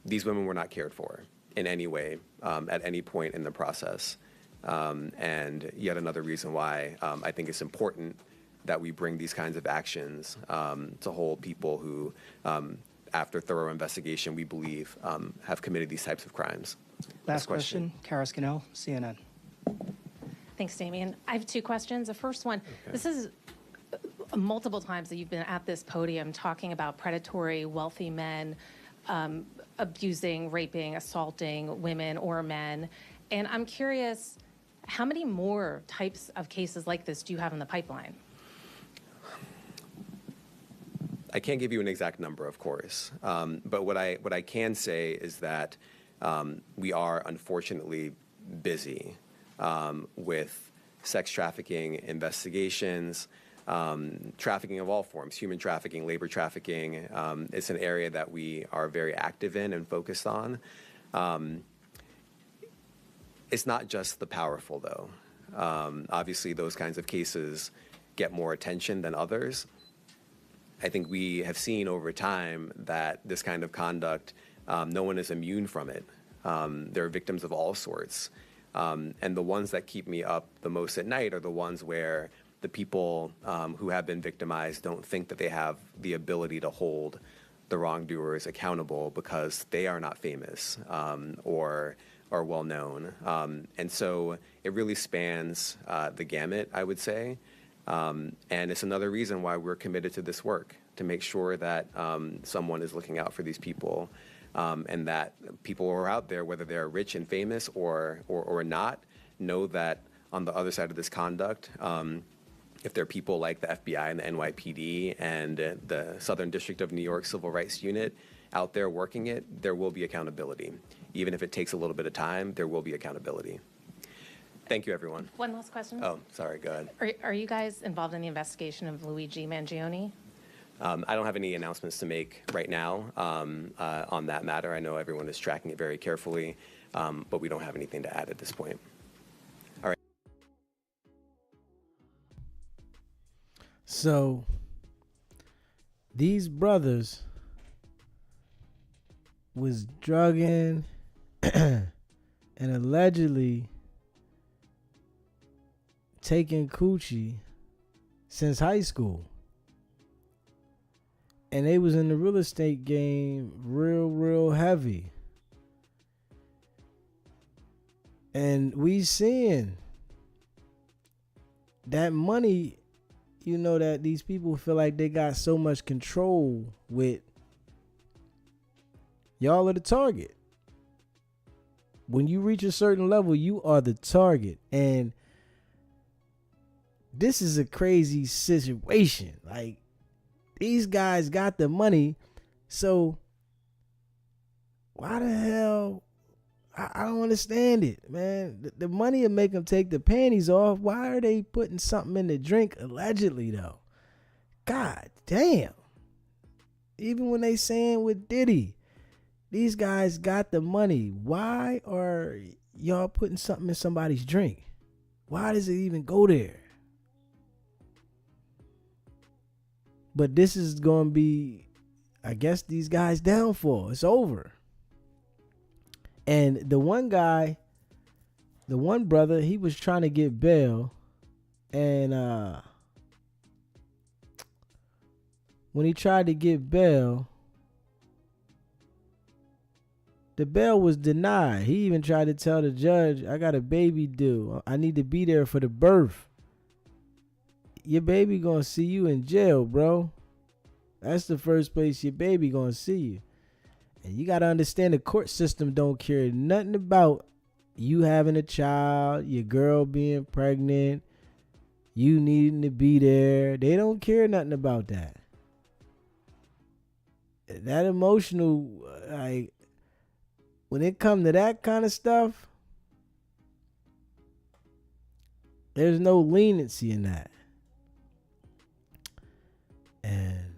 these women were not cared for in any way at any point in the process. And yet another reason why I think it's important that we bring these kinds of actions to hold people who, after thorough investigation, we believe have committed these types of crimes. Last question, Kara Scannell, CNN. Thanks, Damien. I have two questions. The first one, this is multiple times that you've been at this podium talking about predatory, wealthy men abusing, raping, assaulting women or men. And I'm curious, how many more types of cases like this do you have in the pipeline? I can't give you an exact number, of course, but what I can say is that we are unfortunately busy with sex trafficking investigations, trafficking of all forms, human trafficking, labor trafficking. It's an area that we are very active in and focused on. It's not just the powerful, though. Obviously, those kinds of cases get more attention than others. I think we have seen over time that this kind of conduct, no one is immune from it. There are victims of all sorts. And the ones that keep me up the most at night are the ones where the people who have been victimized don't think that they have the ability to hold the wrongdoers accountable because they are not famous or are well known. And so it really spans the gamut, I would say. And it's another reason why we're committed to this work, to make sure that someone is looking out for these people and that people who are out there, whether they're rich and famous or not, know that on the other side of this conduct, if there are people like the FBI and the NYPD and the Southern District of New York Civil Rights Unit out there working it, there will be accountability. Even if it takes a little bit of time, there will be accountability. Thank you, everyone. One last question. Oh, sorry, go ahead. Are you guys involved in the investigation of Luigi Mangione? I don't have any announcements to make right now on that matter. I know everyone is tracking it very carefully, but we don't have anything to add at this point. All right. So these brothers was drugging and allegedly taking coochie since high school. And they was in the real estate game real heavy. And we seeing that money, you know, that these people feel like they got so much control with. Y'all are the target. When you reach a certain level, you are the target. And this is a crazy situation. Like, these guys got the money, so why the hell? I don't understand it, man. The money will make them take the panties off. Why are they putting something in the drink, allegedly, though? God damn. Even when they saying with Diddy, these guys got the money. Why are y'all putting something in somebody's drink? Why does it even go there? But this is going to be, I guess, these guys' downfall. It's over. And the one guy, the one brother, he was trying to get bail. And when he tried to get bail, the bail was denied. He even tried to tell the judge, I got a baby due. I need to be there for the birth. Your baby gonna see you in jail, bro. That's the first place your baby gonna see you. And you gotta understand the court system don't care nothing about you having a child, your girl being pregnant, you needing to be there. They don't care nothing about that. That emotional, like, when it comes to that kind of stuff, there's no leniency in that. And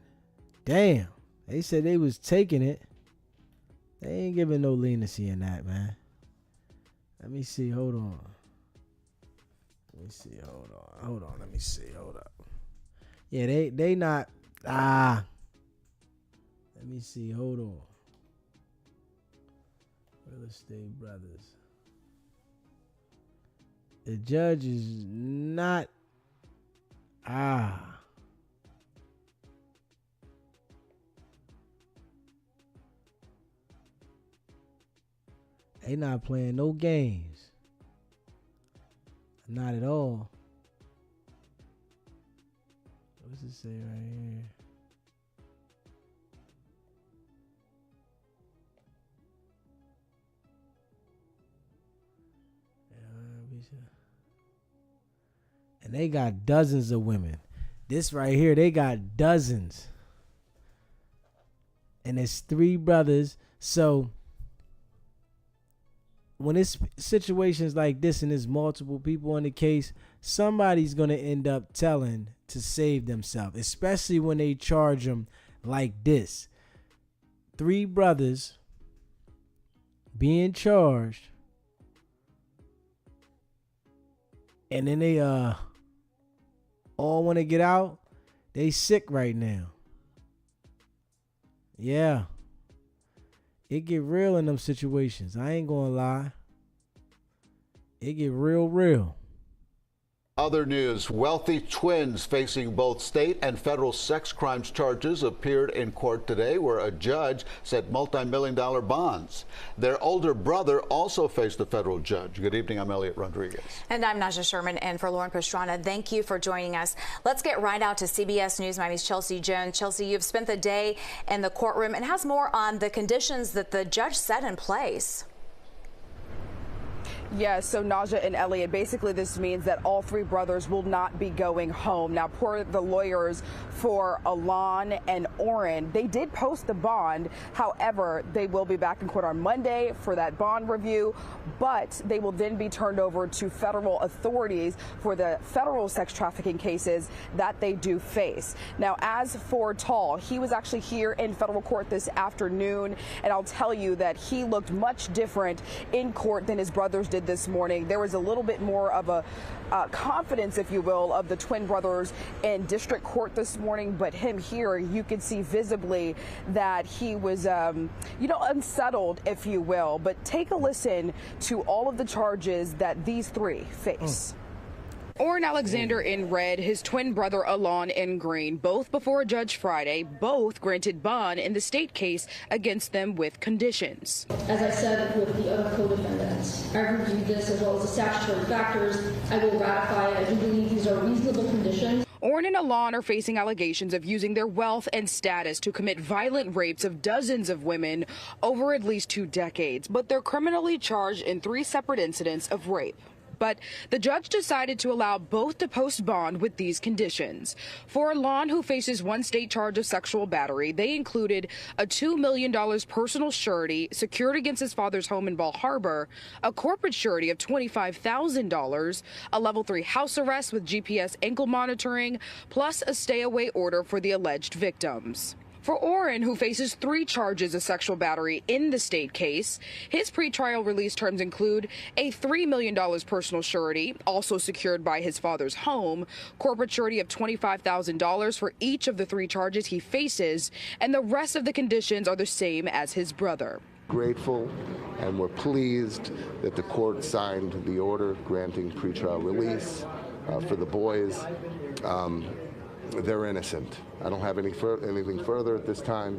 damn, they said they was taking it. They ain't giving no leniency in that, man. Let me see. Hold on. Let me see. Hold on. Let me see. Hold up. Yeah, they not. Let me see. Hold on. Real estate brothers. The judge is not. They not playing no games. Not at all. What's it say right here? And they got dozens of women. This right here, they got dozens. And it's 3 brothers. So when it's situations like this and there's multiple people in the case, somebody's going to end up telling to save themselves, especially when they charge them like this. 3 brothers being charged, and then they all want to get out. They sick right now. Yeah. It get real in them situations. I ain't gonna lie. It get real. Other news, wealthy twins facing both state and federal sex crimes charges appeared in court today, where a judge set multi-million-dollar bonds. Their older brother also faced a federal judge. Good evening, I'm Elliot Rodriguez. And I'm Naja Sherman, and for Lauren Pastrana, thank you for joining us. Let's get right out to CBS News Miami's Chelsea Jones. Chelsea, you've spent the day in the courtroom and has more on the conditions that the judge set in place. Yes, so Naja and Elliot, basically this means that all three brothers will not be going home. Now, per the lawyers for Alon and Oren, they did post the bond. However, they will be back in court on Monday for that bond review, but they will then be turned over to federal authorities for the federal sex trafficking cases that they do face. Now, as for Tall, he was actually here in federal court this afternoon, and I'll tell you that he looked much different in court than his brothers did this morning. There was a little bit more of a confidence, if you will, of the twin brothers in district court this morning, but him here, you could see visibly that he was, unsettled, if you will. But take a listen to all of the charges that these three face. Oren Alexander in red, his twin brother Alon in green, both before a judge Friday, both granted bond in the state case against them with conditions. As I said with the other co-defendants, I reviewed this as well as the statutory factors. I will ratify it. I do believe these are reasonable conditions. Oren and Alon are facing allegations of using their wealth and status to commit violent rapes of dozens of women over at least 2 decades, but they're criminally charged in 3 separate incidents of rape. But the judge decided to allow both to post bond with these conditions. For Alon, who faces 1 state charge of sexual battery, they included a $2 million personal surety secured against his father's home in Bal Harbor, a corporate surety of $25,000, a level 3 house arrest with GPS ankle monitoring, plus a stay-away order for the alleged victims. For Oren, who faces 3 charges of sexual battery in the state case, his pretrial release terms include a $3 million personal surety, also secured by his father's home, corporate surety of $25,000 for each of the 3 charges he faces, and the rest of the conditions are the same as his brother. Grateful and we're pleased that the court signed the order granting pretrial release for the boys. They're innocent. I don't have anything further at this time.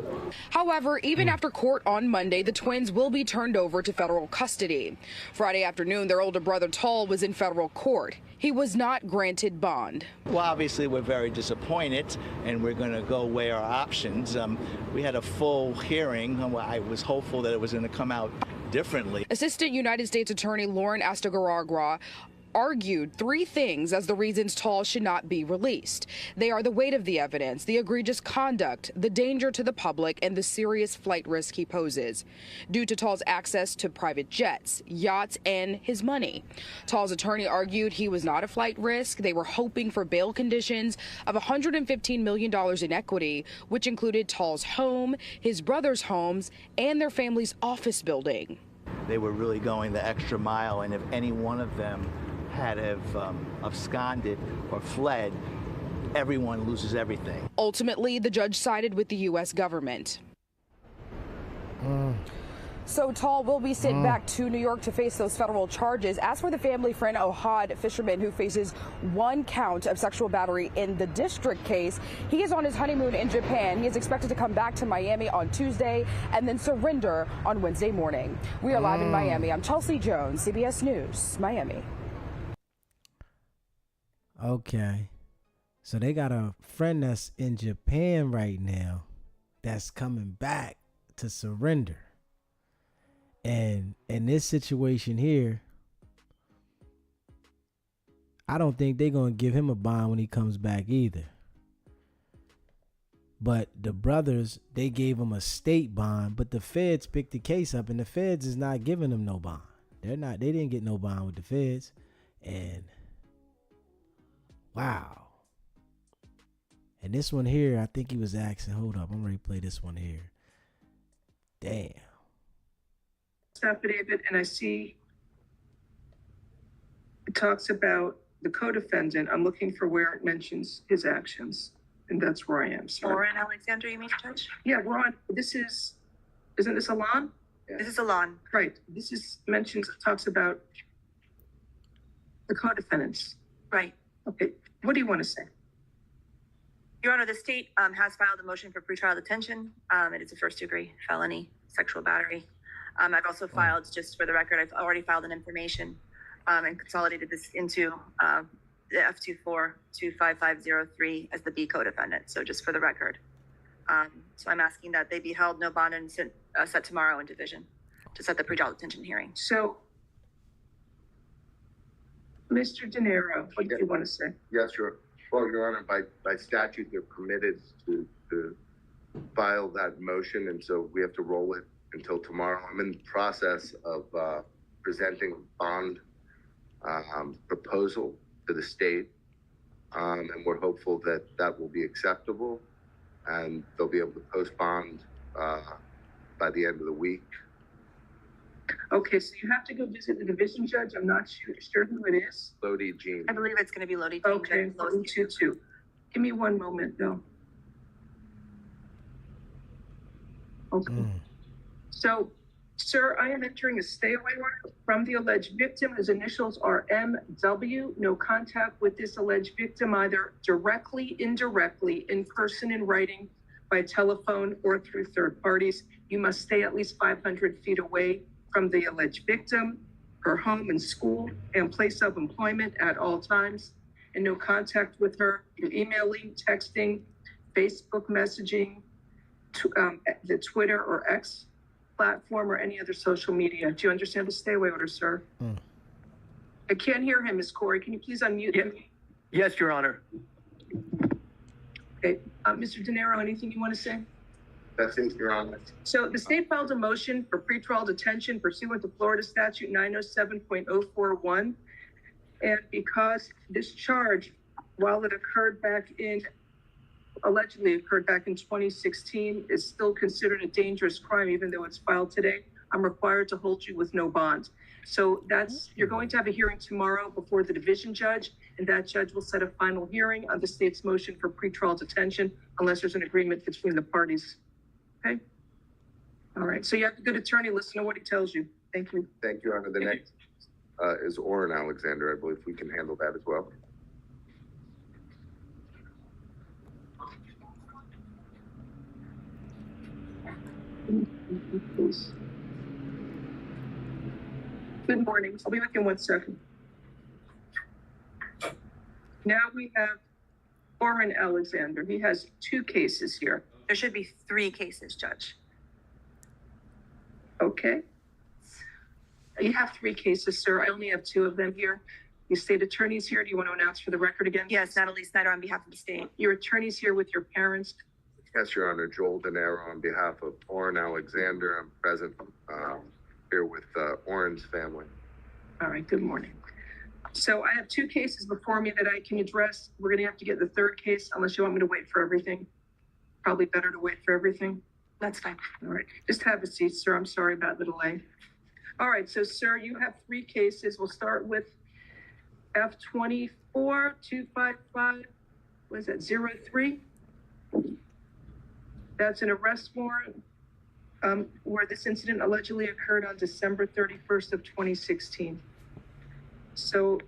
However, even after court on Monday, the twins will be turned over to federal custody. Friday afternoon, their older brother Tall was in federal court. He was not granted bond. Well, obviously, we're very disappointed, and we're going to go weigh our options. We had a full hearing. I was hopeful that it was going to come out differently. Assistant United States Attorney Lauren Astagaragua argued 3 things as the reasons Tall should not be released. They are the weight of the evidence, the egregious conduct, the danger to the public, and the serious flight risk he poses due to Tall's access to private jets, yachts, and his money. Tall's attorney argued he was not a flight risk. They were hoping for bail conditions of $115 million in equity, which included Tall's home, his brother's homes, and their family's office building. They were really going the extra mile, and if any one of them had absconded or fled, everyone loses everything. Ultimately, the judge sided with the U.S. government. So Tall will be sent back to New York to face those federal charges. As for the family friend Ohad Fisherman, who faces 1 count of sexual battery in the district case, he is on his honeymoon in Japan. He is expected to come back to Miami on Tuesday and then surrender on Wednesday morning. We are live in Miami. I'm Chelsea Jones, CBS News, Miami. Okay. So they got a friend that's in Japan right now that's coming back to surrender. And in this situation here, I don't think they're going to give him a bond when he comes back either. But the brothers, they gave him a state bond, but the feds picked the case up and the feds is not giving him no bond. They didn't get no bond with the feds. And wow. And this one here, I think he was asking, hold up, I'm ready to play this one here. Damn. Affidavit, and I see it talks about the co-defendant. I'm looking for where it mentions his actions, and that's where I am. Sorry. Oren Alexander, you mean, Judge? Yeah, we're on. Isn't this Alon? Yeah. This is Alon. Right. This is talks about the co-defendants. Right. Okay. What do you want to say? Your Honor, the state has filed a motion for pretrial detention. It is a first-degree felony, sexual battery. I've also filed, just for the record, I've already filed an information and consolidated this into the F24-25503 as the B co-defendant. So just for the record. So I'm asking that they be held no bond and set tomorrow in division to set the pretrial detention hearing. So Mr. De Niro, what do you want to say? Yes, Your Honor, by statute, they're permitted to file that motion, and so we have to roll it until tomorrow. I'm in the process of presenting a bond proposal to the state, and we're hopeful that that will be acceptable, and they'll be able to post bond by the end of the week. Okay, so you have to go visit the division judge. I'm not sure who it is. Lodi Jean. I believe it's going to be Lodi. Okay, Lodi too. Give me one moment, though. Okay. So, sir, I am entering a stay away order from the alleged victim. His initials are MW. No contact with this alleged victim, either directly, indirectly, in person, in writing, by telephone, or through third parties. You must stay at least 500 feet away from the alleged victim, her home and school and place of employment at all times, and no contact with her through emailing, texting, Facebook messaging, the Twitter or X platform, or any other social media. Do you understand the stay away order, sir? I can't hear him, Ms. Corey. Can you please unmute him? Yes, Your Honor. Okay. Mr. De Niro, anything you want to say? That's it, Your Honor. So the state filed a motion for pretrial detention pursuant to Florida Statute 907.041. And because this charge, while it allegedly occurred back in 2016, is still considered a dangerous crime, even though it's filed today, I'm required to hold you with no bond. So you're going to have a hearing tomorrow before the division judge, and that judge will set a final hearing on the state's motion for pretrial detention unless there's an agreement between the parties. Okay? All right. So you have a good attorney. Listen to what he tells you. Thank you. Thank you, Your Honor. The next is Orrin Alexander. I believe we can handle that as well. Good morning. I'll be back in 1 second. Now we have Orrin Alexander. He has 2 cases here. There should be 3 cases, Judge. Okay. You have 3 cases, sir. I only have 2 of them here. The state attorney's here. Do you want to announce for the record again? Yes, Natalie Snyder on behalf of the state. Your attorney's here with your parents. Yes, Your Honor. Joel De Niro on behalf of Orrin Alexander. I'm present here with Orrin's family. All right. Good morning. So I have 2 cases before me that I can address. We're going to have to get the 3rd case unless you want me to wait for everything. Probably better to wait for everything. That's fine. All right. Just have a seat, sir. I'm sorry about the delay. All right. So, sir, you have 3 cases. We'll start with F24-255. What is that? 03? That's an arrest warrant where this incident allegedly occurred on December 31st of 2016. So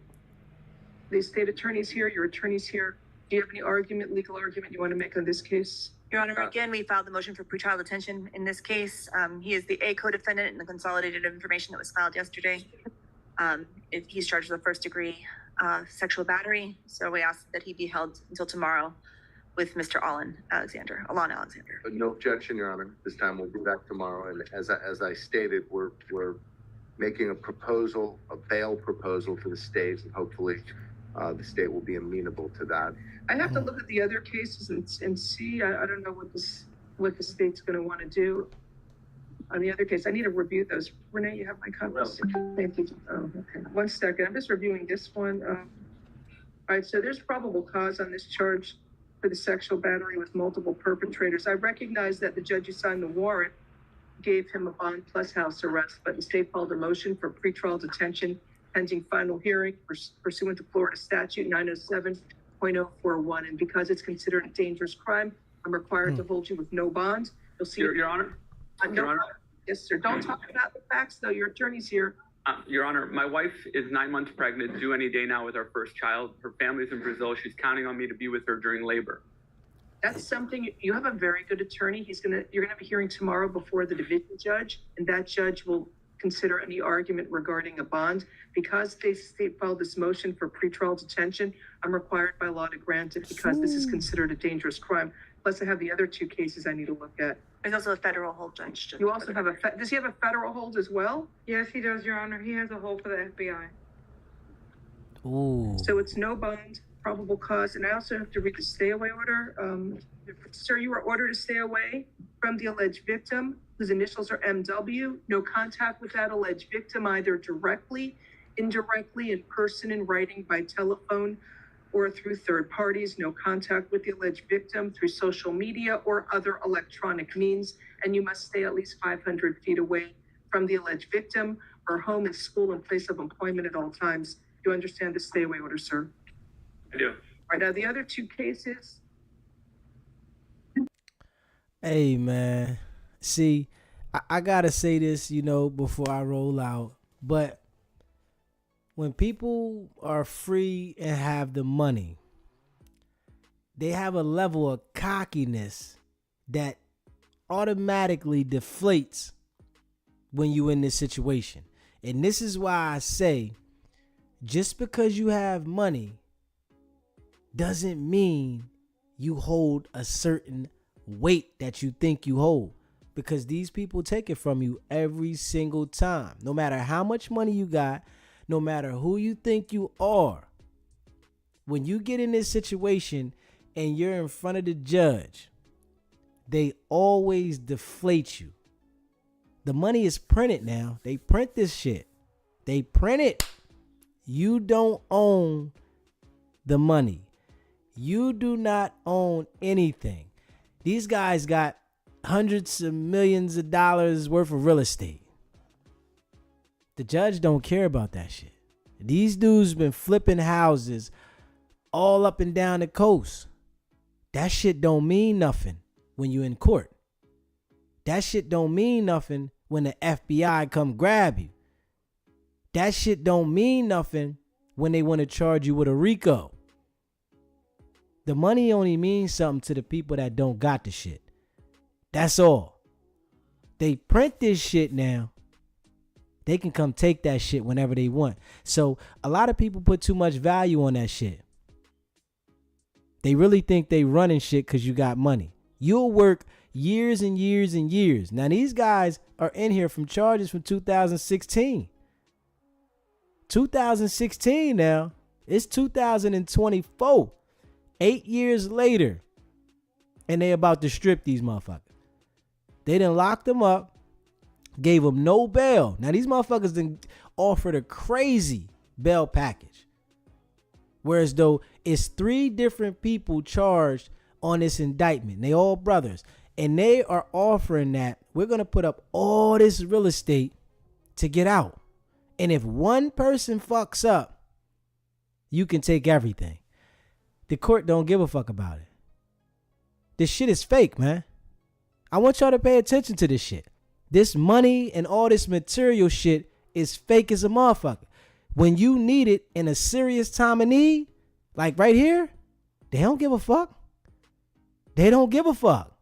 the state attorney's here, your attorney's here. Do you have any legal argument you want to make on this case? Your Honor, again, we filed the motion for pretrial detention in this case. He is the A co-defendant in the consolidated information that was filed yesterday. He's charged with a 1st-degree sexual battery. So we ask that he be held until tomorrow with Mr. Alon Alexander. No objection, Your Honor. This time we'll be back tomorrow. And as I stated, we're making a bail proposal to the state, and hopefully the state will be amenable to that. I have to look at the other cases and see. I don't know what the state's going to want to do on the other case. I need to review those. Renee, you have my copies? Thank you. Oh, okay. 1 second. I'm just reviewing this one. All right. So there's probable cause on this charge for the sexual battery with multiple perpetrators. I recognize that the judge who signed the warrant gave him a bond plus house arrest, but the state filed a motion for pretrial detention pending final hearing pursuant to Florida Statute 907.041. And because it's considered a dangerous crime, I'm required to hold you with no bond. You'll see. Your Honor. Your Honor. Yes, sir. Don't talk about the facts, though. Your attorney's here. Your Honor, my wife is 9 months pregnant, due any day now with our first child. Her family's in Brazil. She's counting on me to be with her during labor. That's something, you have a very good attorney. You're gonna have a hearing tomorrow before the division judge, and that judge will consider any argument regarding a bond. Because the state filed this motion for pretrial detention, I'm required by law to grant it because this is considered a dangerous crime. Plus I have the other 2 cases I need to look at. There's also a federal hold, Judge. You also have does he have a federal hold as well? Yes, he does, Your Honor. He has a hold for the FBI. Ooh. So it's no bond, probable cause, and I also have to read the stay away order. Sir, you are ordered to stay away from the alleged victim, whose initials are MW. No contact with that alleged victim, either directly, indirectly, in person, in writing, by telephone, or through third parties. No contact with the alleged victim through social media or other electronic means. And you must stay at least 500 feet away from the alleged victim, or home and school and place of employment at all times. Do you understand the stay away order, sir? I do. All right, now the other two cases. Hey, man. See, I gotta say this, before I roll out. But when people are free and have the money, they have a level of cockiness that automatically deflates when you in this situation. And this is why I say, just because you have money doesn't mean you hold a certain weight that you think you hold, because these people take it from you every single time. No matter how much money you got, no matter who you think you are, when you get in this situation and you're in front of the judge, they always deflate you. The money is printed now. They print this shit. They print it. You don't own the money. You do not own anything. These guys got hundreds of millions of dollars worth of real estate. The judge don't care about that shit. These dudes been flipping houses all up and down the coast. That shit don't mean nothing when you in court. That shit don't mean nothing when the FBI come grab you. That shit don't mean nothing when they want to charge you with a RICO. The money only means something to the people that don't got the shit. That's all. They print this shit now. They can come take that shit whenever they want. So a lot of people put too much value on that shit. They really think they running shit because you got money. You'll work years and years and years. Now these guys are in here from charges from 2016. 2016 now. It's 2024. 8 years later. And they about to strip these motherfuckers. They done locked them up. Gave them no bail. Now these motherfuckers done offered a crazy bail package. Whereas though it's 3 different people charged on this indictment. They all brothers. And they are offering that we're going to put up all this real estate to get out. And if one person fucks up, you can take everything. The court don't give a fuck about it. This shit is fake, man. I want y'all to pay attention to this shit. This money and all this material shit is fake as a motherfucker. When you need it in a serious time of need, like right here, they don't give a fuck. They don't give a fuck.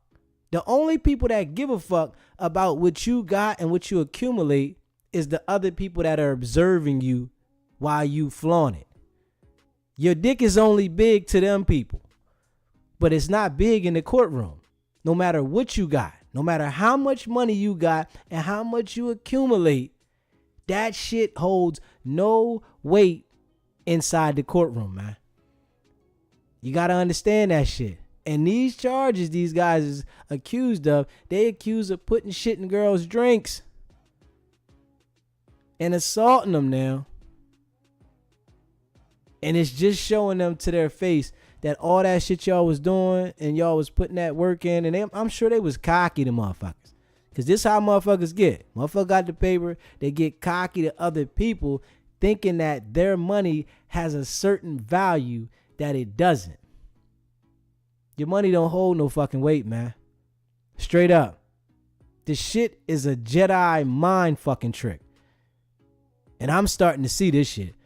The only people that give a fuck about what you got and what you accumulate is the other people that are observing you while you flaunt it. Your dick is only big to them people, but it's not big in the courtroom. No matter what you got, no matter how much money you got and how much you accumulate, that shit holds no weight inside the courtroom, man. You got to understand that shit. And these charges these guys is accused of, they accused of putting shit in girls' drinks and assaulting them now. And it's just showing them to their face that all that shit y'all was doing and y'all was putting that work in. And I'm sure they was cocky, the motherfuckers. Because this how motherfuckers get. Motherfucker got the paper. They get cocky to other people thinking that their money has a certain value that it doesn't. Your money don't hold no fucking weight, man. Straight up. This shit is a Jedi mind fucking trick. And I'm starting to see this shit.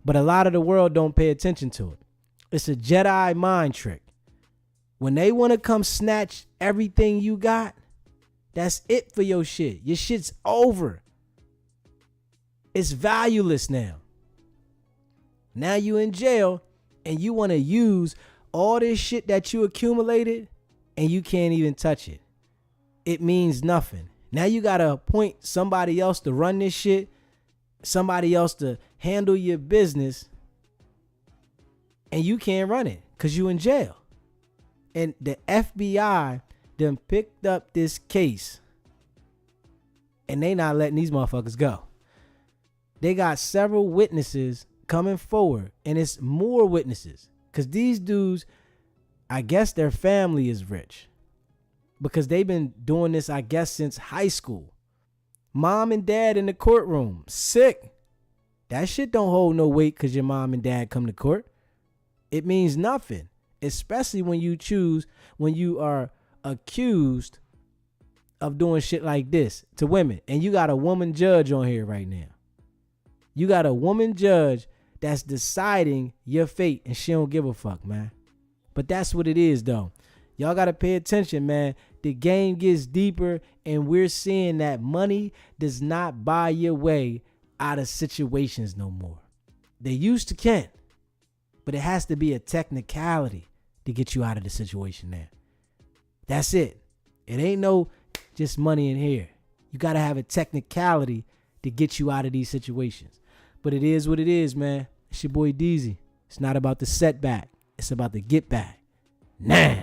But a lot of the world don't pay attention to it. It's a Jedi mind trick. When they want to come snatch everything you got, that's it for your shit. Your shit's over. It's valueless now. Now you in jail and you want to use all this shit that you accumulated and you can't even touch it. It means nothing. Now you got to appoint somebody else to run this shit, somebody else to handle your business, and you can't run it because you in jail. And the FBI done picked up this case, and they not letting these motherfuckers go. They got several witnesses coming forward, and it's more witnesses because these dudes, I guess their family is rich because they've been doing this, I guess, since high school. Mom and dad in the courtroom, sick. That shit don't hold no weight because your mom and dad come to court. It means nothing, especially when you are accused of doing shit like this to women. And you got a woman judge on here right now. You got a woman judge that's deciding your fate, and she don't give a fuck, man. But that's what it is, though. Y'all got to pay attention, man. The game gets deeper, and we're seeing that money does not buy your way out of situations no more. They used to can, but it has to be a technicality to get you out of the situation there. That's it. It ain't no just money in here. You got to have a technicality to get you out of these situations. But it is what it is, man. It's your boy Deezy. It's not about the setback. It's about the get back. Nah.